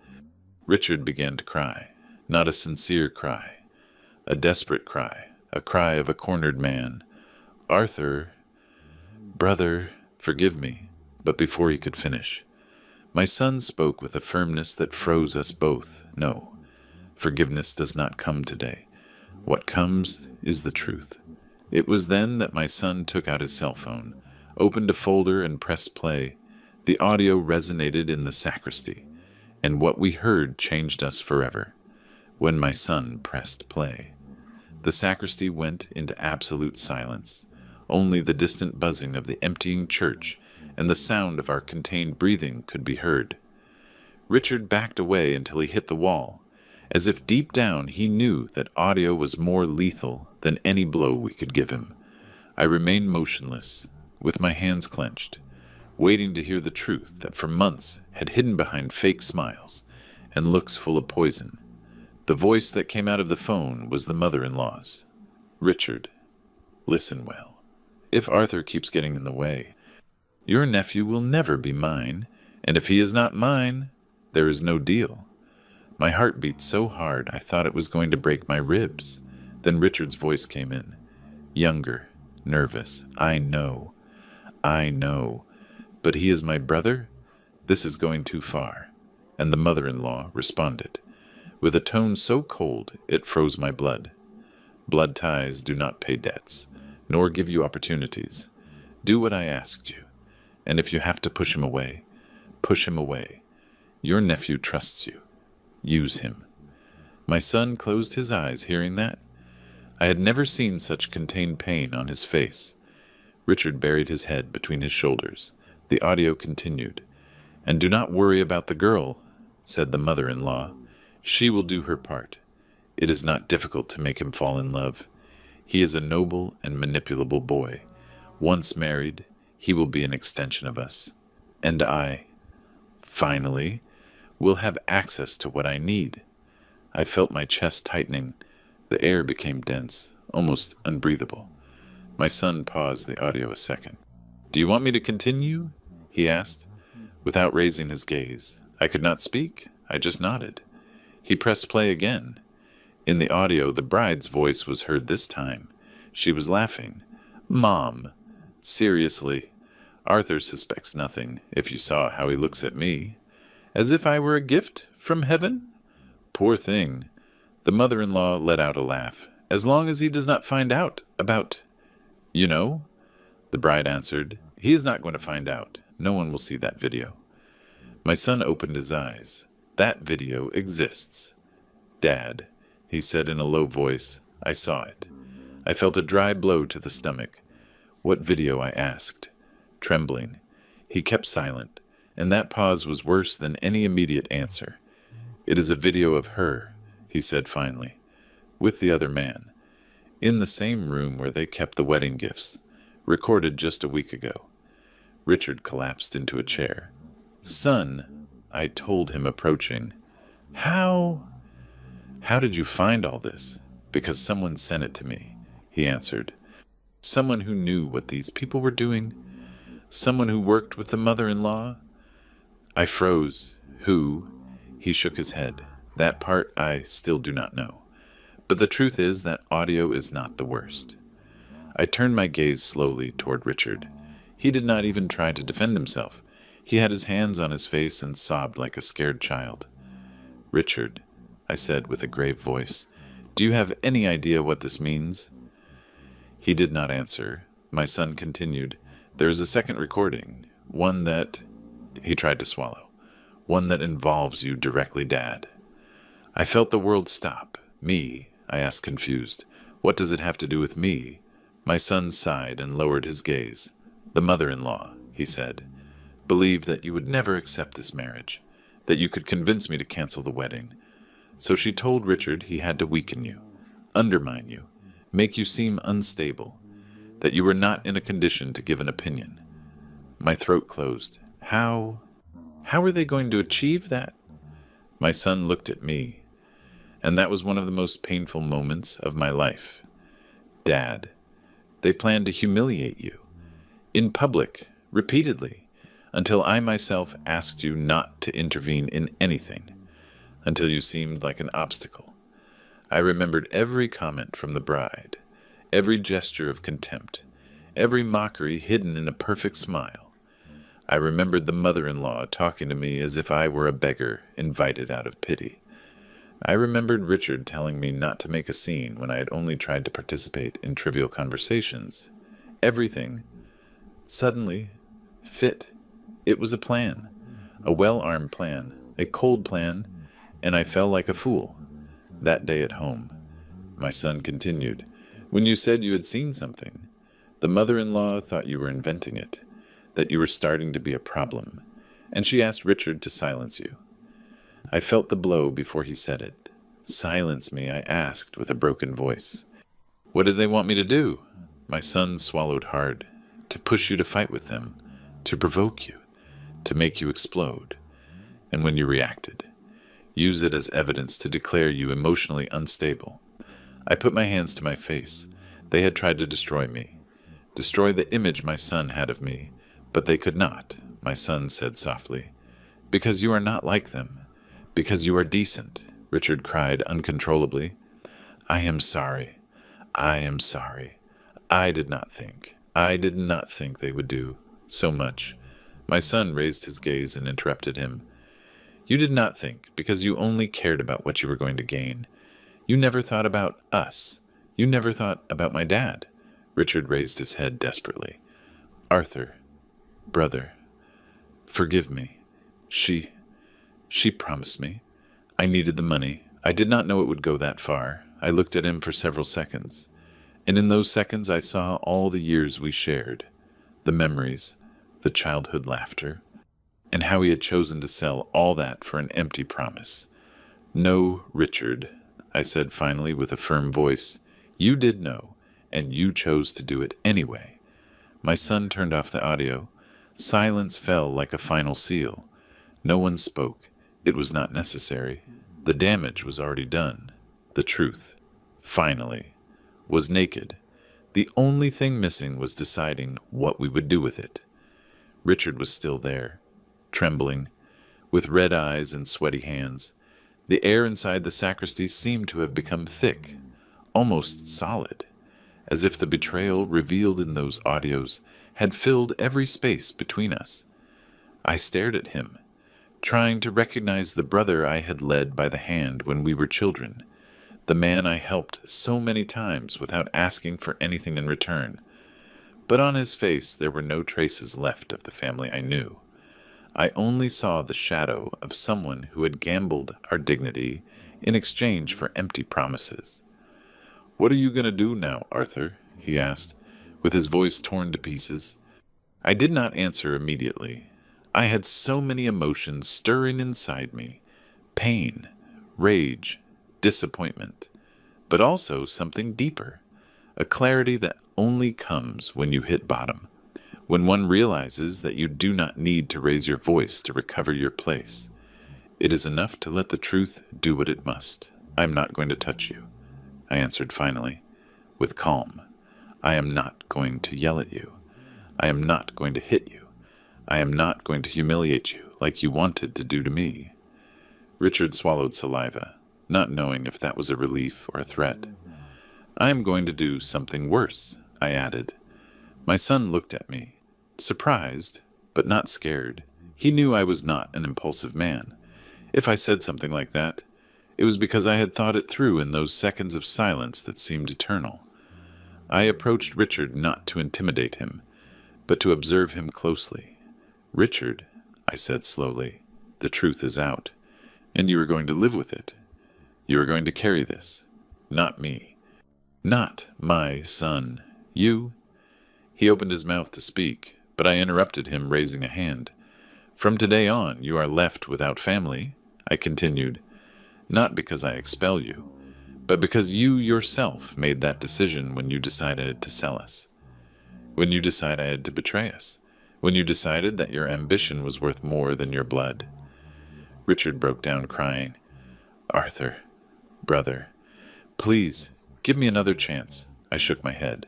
Richard began to cry, not a sincere cry, a desperate cry, a cry of a cornered man. "Arthur, brother, forgive me," but before he could finish, my son spoke with a firmness that froze us both. "No, forgiveness does not come today. What comes is the truth." It was then that my son took out his cell phone, opened a folder and pressed play. The audio resonated in the sacristy, and what we heard changed us forever. When my son pressed play, the sacristy went into absolute silence. Only the distant buzzing of the emptying church and the sound of our contained breathing could be heard. Richard backed away until he hit the wall, as if deep down he knew that audio was more lethal than any blow we could give him. I remained motionless, with my hands clenched, waiting to hear the truth that for months had hidden behind fake smiles and looks full of poison. The voice that came out of the phone was the mother-in-law's. "Richard, listen well. If Arthur keeps getting in the way, your nephew will never be mine, and if he is not mine, there is no deal." My heart beat so hard I thought it was going to break my ribs. Then Richard's voice came in, younger, nervous. I know, but he is my brother? This is going too far." And the mother-in-law responded, with a tone so cold it froze my blood. "Blood ties do not pay debts, nor give you opportunities. Do what I asked you, and if you have to push him away, push him away. Your nephew trusts you. Use him." My son closed his eyes hearing that. I had never seen such contained pain on his face. Richard buried his head between his shoulders. The audio continued. "And do not worry about the girl," said the mother-in-law. "She will do her part. It is not difficult to make him fall in love. He is a noble and manipulable boy. Once married, he will be an extension of us. And I, finally, will have access to what I need." I felt my chest tightening. The air became dense, almost unbreathable. My son paused the audio a second. Do you want me to continue? He asked, without raising his gaze. I could not speak. I just nodded. He pressed play again. In the audio, the bride's voice was heard this time. She was laughing. Mom. Seriously. Arthur suspects nothing, if you saw how he looks at me. As if I were a gift from heaven? Poor thing. The mother-in-law let out a laugh. As long as he does not find out about... You know? The bride answered. He is not going to find out. No one will see that video. My son opened his eyes. That video exists. Dad, he said in a low voice. I saw it. I felt a dry blow to the stomach. What video? I asked, trembling. He kept silent, and that pause was worse than any immediate answer. It is a video of her, he said finally, with the other man, in the same room where they kept the wedding gifts, recorded just a week ago. Richard collapsed into a chair. Son, I told him, approaching. How did you find all this? Because someone sent it to me, he answered. Someone who knew what these people were doing. Someone who worked with the mother-in-law. I froze. Who? He shook his head. That part I still do not know. But the truth is that audio is not the worst. I turned my gaze slowly toward Richard. He did not even try to defend himself. He had his hands on his face and sobbed like a scared child. Richard, I said with a grave voice, do you have any idea what this means? He did not answer. My son continued. There is a second recording, one that... He tried to swallow. One that involves you directly, Dad. I felt the world stop. Me? I asked, confused. What does it have to do with me? My son sighed and lowered his gaze. The mother-in-law, he said, believed that you would never accept this marriage, that you could convince me to cancel the wedding. So she told Richard he had to weaken you, undermine you, make you seem unstable, that you were not in a condition to give an opinion. My throat closed. How are they going to achieve that? My son looked at me, and that was one of the most painful moments of my life. Dad, they plan to humiliate you, in public, repeatedly, until I myself asked you not to intervene in anything, until you seemed like an obstacle. I remembered every comment from the bride, every gesture of contempt, every mockery hidden in a perfect smile. I remembered the mother-in-law talking to me as if I were a beggar invited out of pity. I remembered Richard telling me not to make a scene when I had only tried to participate in trivial conversations. Everything, suddenly, fit. It was a plan, a well-armed plan, a cold plan, and I fell like a fool. That day at home, my son continued, when you said you had seen something, the mother-in-law thought you were inventing it, that you were starting to be a problem, and she asked Richard to silence you. I felt the blow before he said it. Silence me, I asked with a broken voice. What did they want me to do? My son swallowed hard. To push you to fight with them, to provoke you, to make you explode. And when you reacted, use it as evidence to declare you emotionally unstable. I put my hands to my face. They had tried to destroy me, destroy the image my son had of me, but they could not, my son said softly. Because you are not like them. Because you are decent, Richard cried uncontrollably. I am sorry. I am sorry. I did not think they would do so much. My son raised his gaze and interrupted him. You did not think, because you only cared about what you were going to gain. You never thought about us. You never thought about my dad. Richard raised his head desperately. Arthur, brother, forgive me. She promised me. I needed the money. I did not know it would go that far. I looked at him for several seconds. And in those seconds I saw all the years we shared, the memories, the childhood laughter, and how he had chosen to sell all that for an empty promise. No, Richard, I said finally with a firm voice. You did know, and you chose to do it anyway. My son turned off the audio. Silence fell like a final seal. No one spoke. It was not necessary. The damage was already done. The truth, finally, was naked. The only thing missing was deciding what we would do with it. Richard was still there, trembling, with red eyes and sweaty hands. The air inside the sacristy seemed to have become thick, almost solid, as if the betrayal revealed in those audios had filled every space between us. I stared at him, trying to recognize the brother I had led by the hand when we were children, the man I helped so many times without asking for anything in return. But on his face there were no traces left of the family I knew. I only saw the shadow of someone who had gambled our dignity in exchange for empty promises. "What are you going to do now, Arthur?" he asked, with his voice torn to pieces. I did not answer immediately. I had so many emotions stirring inside me: pain, rage, disappointment, but also something deeper, a clarity that only comes when you hit bottom, when one realizes that you do not need to raise your voice to recover your place. It is enough to let the truth do what it must. "I am not going to touch you," I answered finally, with calm. "I am not going to yell at you. I am not going to hit you. I am not going to humiliate you like you wanted to do to me." Richard swallowed saliva, not knowing if that was a relief or a threat. "I am going to do something worse," I added. My son looked at me, surprised, but not scared. He knew I was not an impulsive man. If I said something like that, it was because I had thought it through in those seconds of silence that seemed eternal. I approached Richard not to intimidate him, but to observe him closely. "Richard," I said slowly, "the truth is out, and you are going to live with it. You are going to carry this, not me. Not my son. You—" He opened his mouth to speak, but I interrupted him, raising a hand. "From today on, you are left without family," I continued, "not because I expel you, but because you yourself made that decision when you decided to sell us, when you decided to betray us, when you decided that your ambition was worth more than your blood." Richard broke down crying. "Arthur, brother, please, give me another chance." I shook my head.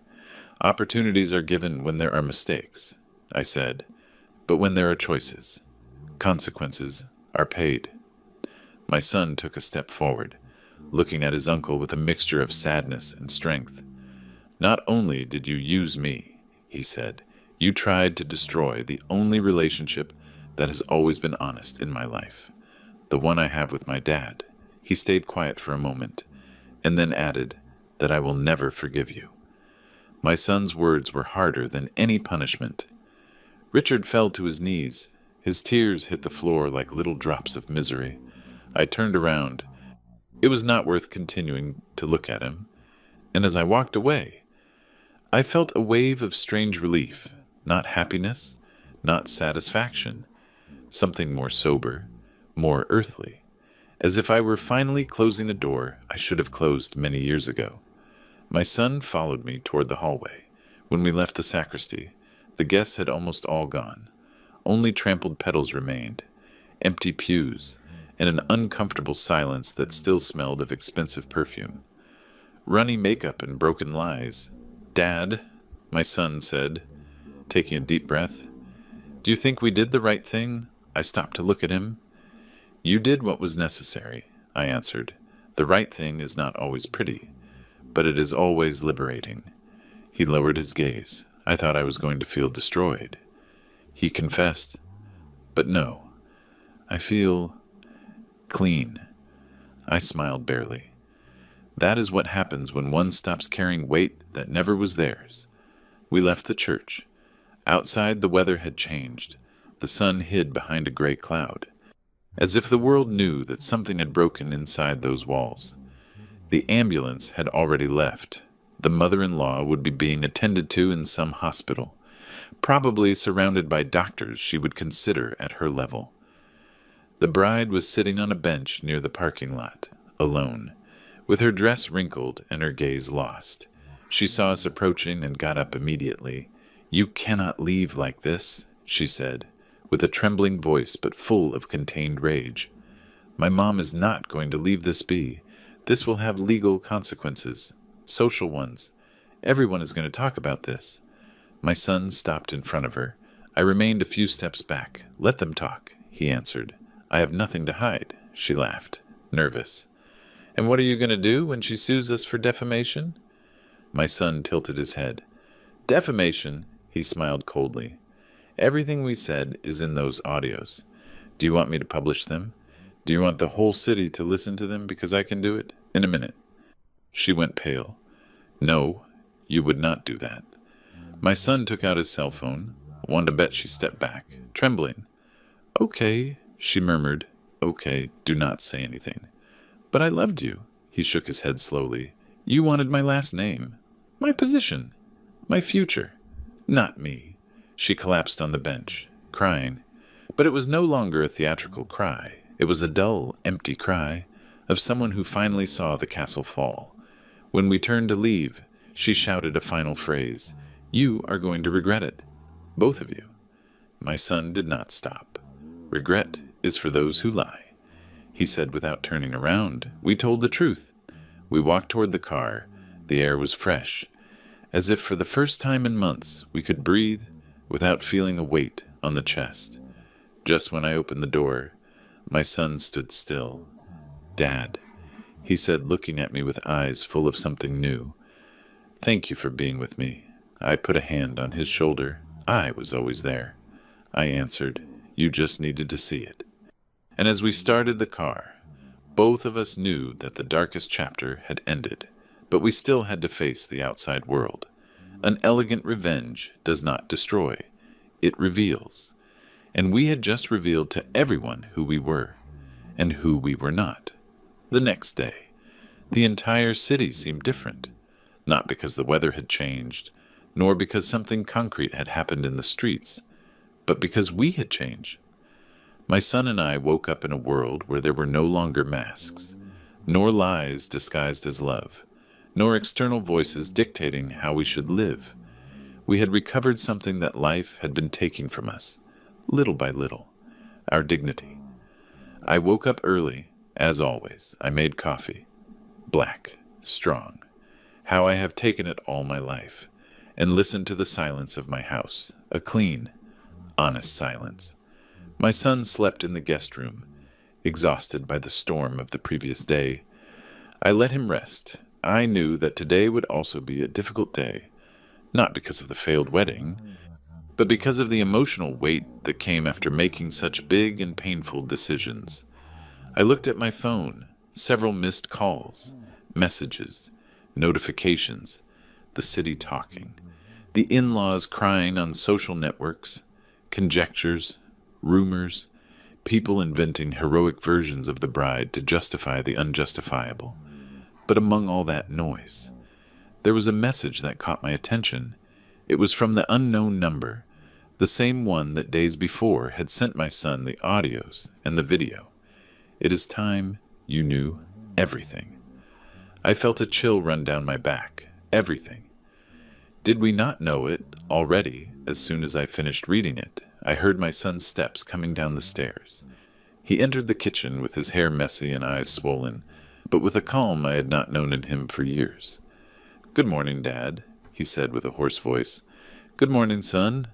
"Opportunities are given when there are mistakes," I said, "but when there are choices, consequences are paid." My son took a step forward, looking at his uncle with a mixture of sadness and strength. "Not only did you use me," he said, "you tried to destroy the only relationship that has always been honest in my life, the one I have with my dad." He stayed quiet for a moment, and then added that I will never forgive you. My son's words were harder than any punishment. Richard fell to his knees. His tears hit the floor like little drops of misery. I turned around. It was not worth continuing to look at him, and as I walked away, I felt a wave of strange relief, not happiness, not satisfaction, something more sober, more earthly, as if I were finally closing a door I should have closed many years ago. My son followed me toward the hallway. When we left the sacristy, the guests had almost all gone. Only trampled petals remained, empty pews, and an uncomfortable silence that still smelled of expensive perfume. Runny makeup and broken lies. "Dad," my son said, taking a deep breath, "do you think we did the right thing?" I stopped to look at him. "You did what was necessary," I answered. "The right thing is not always pretty, but it is always liberating." He lowered his gaze. I thought I was going to feel destroyed. He confessed, "But no, I feel clean." I smiled barely. That is what happens when one stops carrying weight that never was theirs. We left the church. Outside, the weather had changed. The sun hid behind a gray cloud, as if the world knew that something had broken inside those walls. The ambulance had already left. The mother-in-law would be being attended to in some hospital, probably surrounded by doctors she would consider at her level. The bride was sitting on a bench near the parking lot, alone, with her dress wrinkled and her gaze lost. She saw us approaching and got up immediately. "You cannot leave like this," she said, with a trembling voice but full of contained rage. "My mom is not going to leave this be. This will have legal consequences, social ones. Everyone is going to talk about this." My son stopped in front of her. I remained a few steps back. "Let them talk," he answered. "I have nothing to hide," she laughed, nervous. "And what are you going to do when she sues us for defamation?" My son tilted his head. "Defamation?" He smiled coldly. "Everything we said is in those audios. Do you want me to publish them? Do you want the whole city to listen to them because I can do it? In a minute." She went pale. "No, you would not do that." My son took out his cell phone. I wanted to bet she stepped back, trembling. "Okay," she murmured. "Okay, do not say anything." "But I loved you." He shook his head slowly. "You wanted my last name, my position, my future." "Not me." She collapsed on the bench, crying. But it was no longer a theatrical cry. It was a dull, empty cry of someone who finally saw the castle fall. When we turned to leave, she shouted a final phrase. "You are going to regret it. Both of you." My son did not stop. "Regret is for those who lie," he said without turning around. We told the truth. We walked toward the car. The air was fresh. As if for the first time in months, we could breathe without feeling a weight on the chest. Just when I opened the door, my son stood still. "Dad," he said, looking at me with eyes full of something new. "Thank you for being with me." I put a hand on his shoulder. "I was always there." I answered, "You just needed to see it." And as we started the car, both of us knew that the darkest chapter had ended, but we still had to face the outside world. An elegant revenge does not destroy. It reveals. And we had just revealed to everyone who we were, and who we were not. The next day, the entire city seemed different, not because the weather had changed, nor because something concrete had happened in the streets, but because we had changed. My son and I woke up in a world where there were no longer masks, nor lies disguised as love, nor external voices dictating how we should live. We had recovered something that life had been taking from us, little by little, our dignity. I woke up early, as always. I made coffee. Black, strong. How I have taken it all my life, and listened to the silence of my house, a clean, honest silence. My son slept in the guest room, exhausted by the storm of the previous day. I let him rest. I knew that today would also be a difficult day, not because of the failed wedding, but because of the emotional weight that came after making such big and painful decisions. I looked at my phone, several missed calls, messages, notifications, the city talking, the in-laws crying on social networks, conjectures, rumors, people inventing heroic versions of the bride to justify the unjustifiable. But among all that noise, there was a message that caught my attention. It was from the unknown number, the same one that days before had sent my son the audios and the video. "It is time you knew everything." I felt a chill run down my back. Everything. Did we not know it already? As soon as I finished reading it, I heard my son's steps coming down the stairs. He entered the kitchen with his hair messy and eyes swollen, but with a calm I had not known in him for years. "Good morning, Dad," he said with a hoarse voice. "Good morning, son,"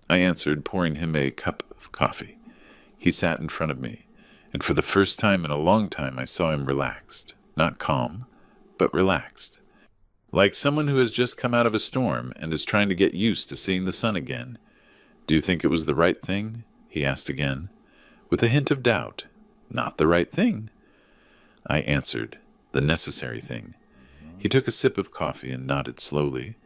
I answered, pouring him a cup of coffee. He sat in front of me, and for the first time in a long time I saw him relaxed, not calm, but relaxed. Like someone who has just come out of a storm and is trying to get used to seeing the sun again. "Do you think it was the right thing?" he asked again, with a hint of doubt. "Not the right thing," I answered, "the necessary thing." He took a sip of coffee and nodded slowly.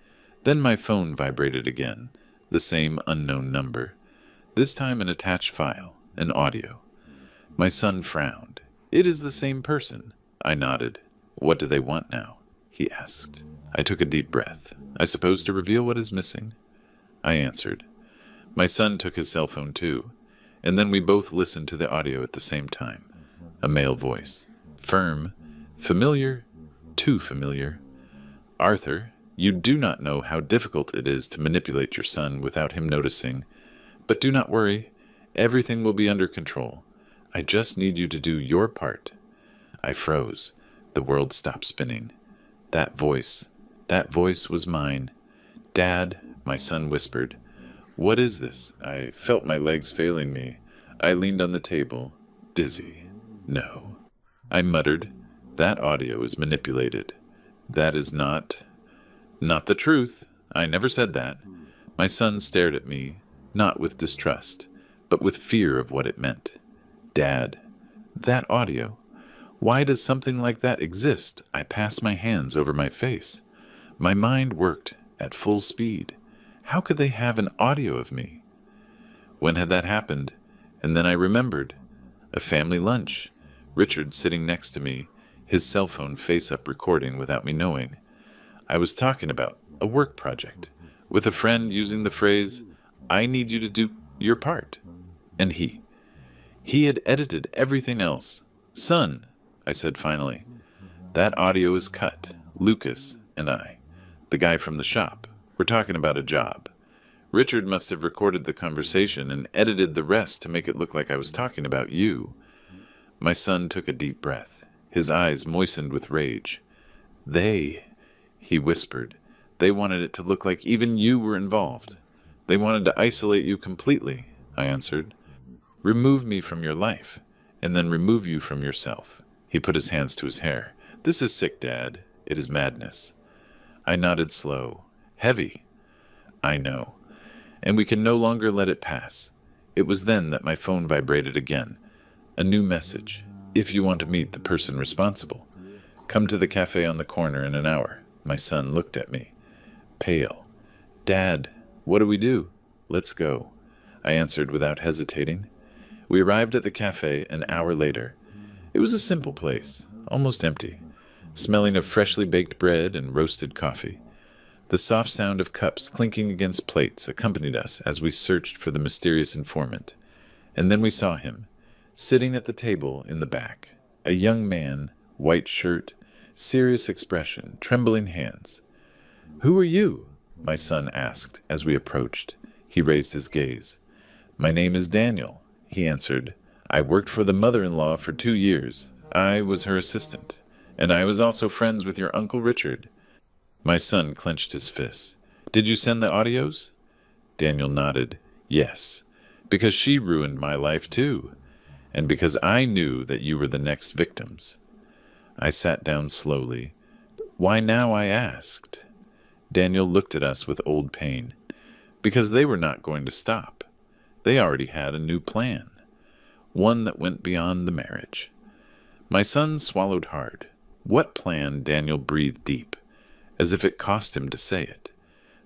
Then my phone vibrated again, the same unknown number, this time an attached file, an audio. My son frowned. "It is the same person." I nodded. "What do they want now?" he asked. I took a deep breath. "I suppose to reveal what is missing?" I answered. My son took his cell phone too, and then we both listened to the audio at the same time. A male voice. Firm. Familiar. Too familiar. "Arthur, you do not know how difficult it is to manipulate your son without him noticing. But do not worry. Everything will be under control. I just need you to do your part." I froze. The world stopped spinning. That voice was mine. "Dad," my son whispered, What is this? I felt my legs failing me. I leaned on the table, dizzy. No. I muttered, that audio is manipulated. That is not the truth. I never said that. My son stared at me, not with distrust, but with fear of what it meant. Dad, that audio? Why does something like that exist? I passed my hands over my face. My mind worked at full speed. How could they have an audio of me? When had that happened? And then I remembered. A family lunch. Richard sitting next to me, his cell phone face up recording without me knowing. I was talking about a work project, with a friend using the phrase, I need you to do your part. And he had edited everything else. Son, I said finally, that audio is cut. Lucas and I, the guy from the shop, we're talking about a job. Richard must have recorded the conversation and edited the rest to make it look like I was talking about you. My son took a deep breath. His eyes moistened with rage. He whispered, they wanted it to look like even you were involved. They wanted to isolate you completely, I answered. Remove me from your life, and then remove you from yourself. He put his hands to his hair. This is sick, Dad. It is madness. I nodded slow. Heavy. I know. And we can no longer let it pass. It was then that my phone vibrated again. A new message. If you want to meet the person responsible, come to the cafe on the corner in an hour. My son looked at me, pale. Dad, what do we do? Let's go, I answered without hesitating. We arrived at the cafe an hour later. It was a simple place, almost empty, smelling of freshly baked bread and roasted coffee. The soft sound of cups clinking against plates accompanied us as we searched for the mysterious informant. And then we saw him, sitting at the table in the back, a young man, white shirt, serious expression, trembling hands. Who are you? My son asked as we approached. He raised his gaze. My name is Daniel, he answered. I worked for the mother-in-law for 2 years. I was her assistant, and I was also friends with your Uncle Richard. My son clenched his fists. Did you send the audios? Daniel nodded. Yes, because she ruined my life too, and because I knew that you were the next victims. I sat down slowly. Why now, I asked. Daniel looked at us with old pain. Because they were not going to stop. They already had a new plan. One that went beyond the marriage. My son swallowed hard. What plan? Daniel breathed deep, as if it cost him to say it.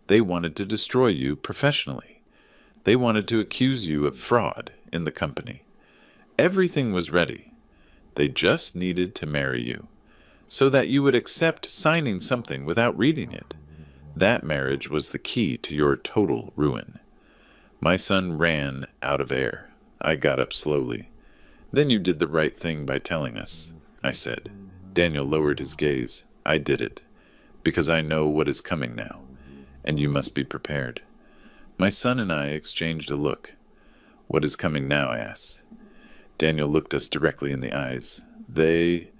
They wanted to destroy you professionally. They wanted to accuse you of fraud in the company. Everything was ready. They just needed to marry you, so that you would accept signing something without reading it. That marriage was the key to your total ruin. My son ran out of air. I got up slowly. Then you did the right thing by telling us, I said. Daniel lowered his gaze. I did it, because I know what is coming now, and you must be prepared. My son and I exchanged a look. What is coming now? I asked. Daniel looked us directly in the eyes. They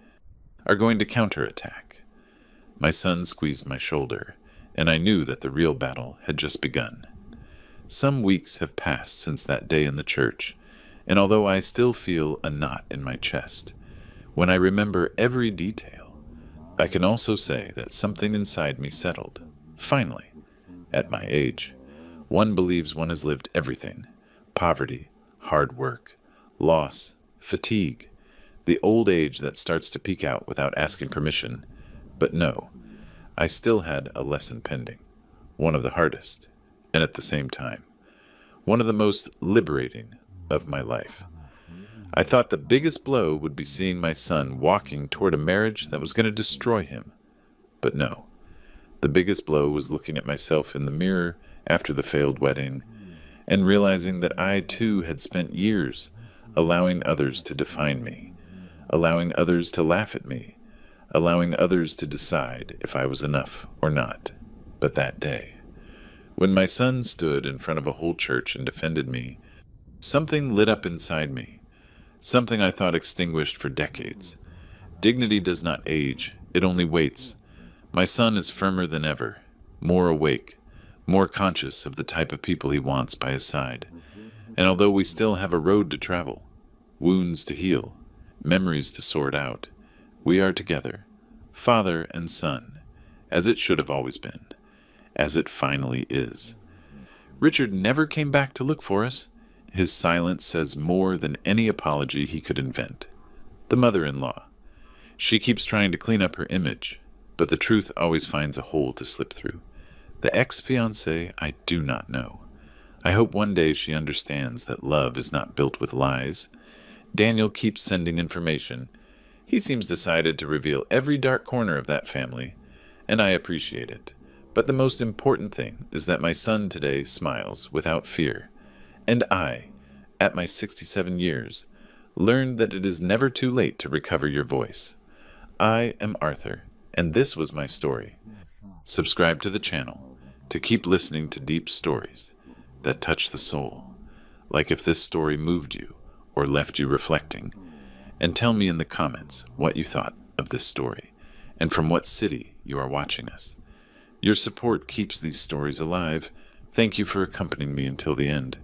are going to counterattack. My son squeezed my shoulder, and I knew that the real battle had just begun. Some weeks have passed since that day in the church, and although I still feel a knot in my chest, when I remember every detail, I can also say that something inside me settled. Finally, at my age, one believes one has lived everything. Poverty, hard work, loss, fatigue, the old age that starts to peek out without asking permission. But no, I still had a lesson pending, one of the hardest, and at the same time, one of the most liberating of my life. I thought the biggest blow would be seeing my son walking toward a marriage that was going to destroy him. But no, the biggest blow was looking at myself in the mirror after the failed wedding and realizing that I too had spent years allowing others to define me, allowing others to laugh at me, allowing others to decide if I was enough or not. But that day, when my son stood in front of a whole church and defended me, something lit up inside me, something I thought extinguished for decades. Dignity does not age, it only waits. My son is firmer than ever, more awake, more conscious of the type of people he wants by his side. And although we still have a road to travel, wounds to heal, memories to sort out, we are together, father and son, as it should have always been, as it finally is. Richard never came back to look for us. His silence says more than any apology he could invent. The mother-in-law. She keeps trying to clean up her image, but the truth always finds a hole to slip through. The ex-fiancé, I do not know. I hope one day she understands that love is not built with lies. Daniel keeps sending information. He seems decided to reveal every dark corner of that family, and I appreciate it. But the most important thing is that my son today smiles without fear. And I, at my 67 years, learned that it is never too late to recover your voice. I am Arthur, and this was my story. Subscribe to the channel to keep listening to deep stories that touch the soul, like if this story moved you or left you reflecting. And tell me in the comments what you thought of this story, and from what city you are watching us. Your support keeps these stories alive. Thank you for accompanying me until the end.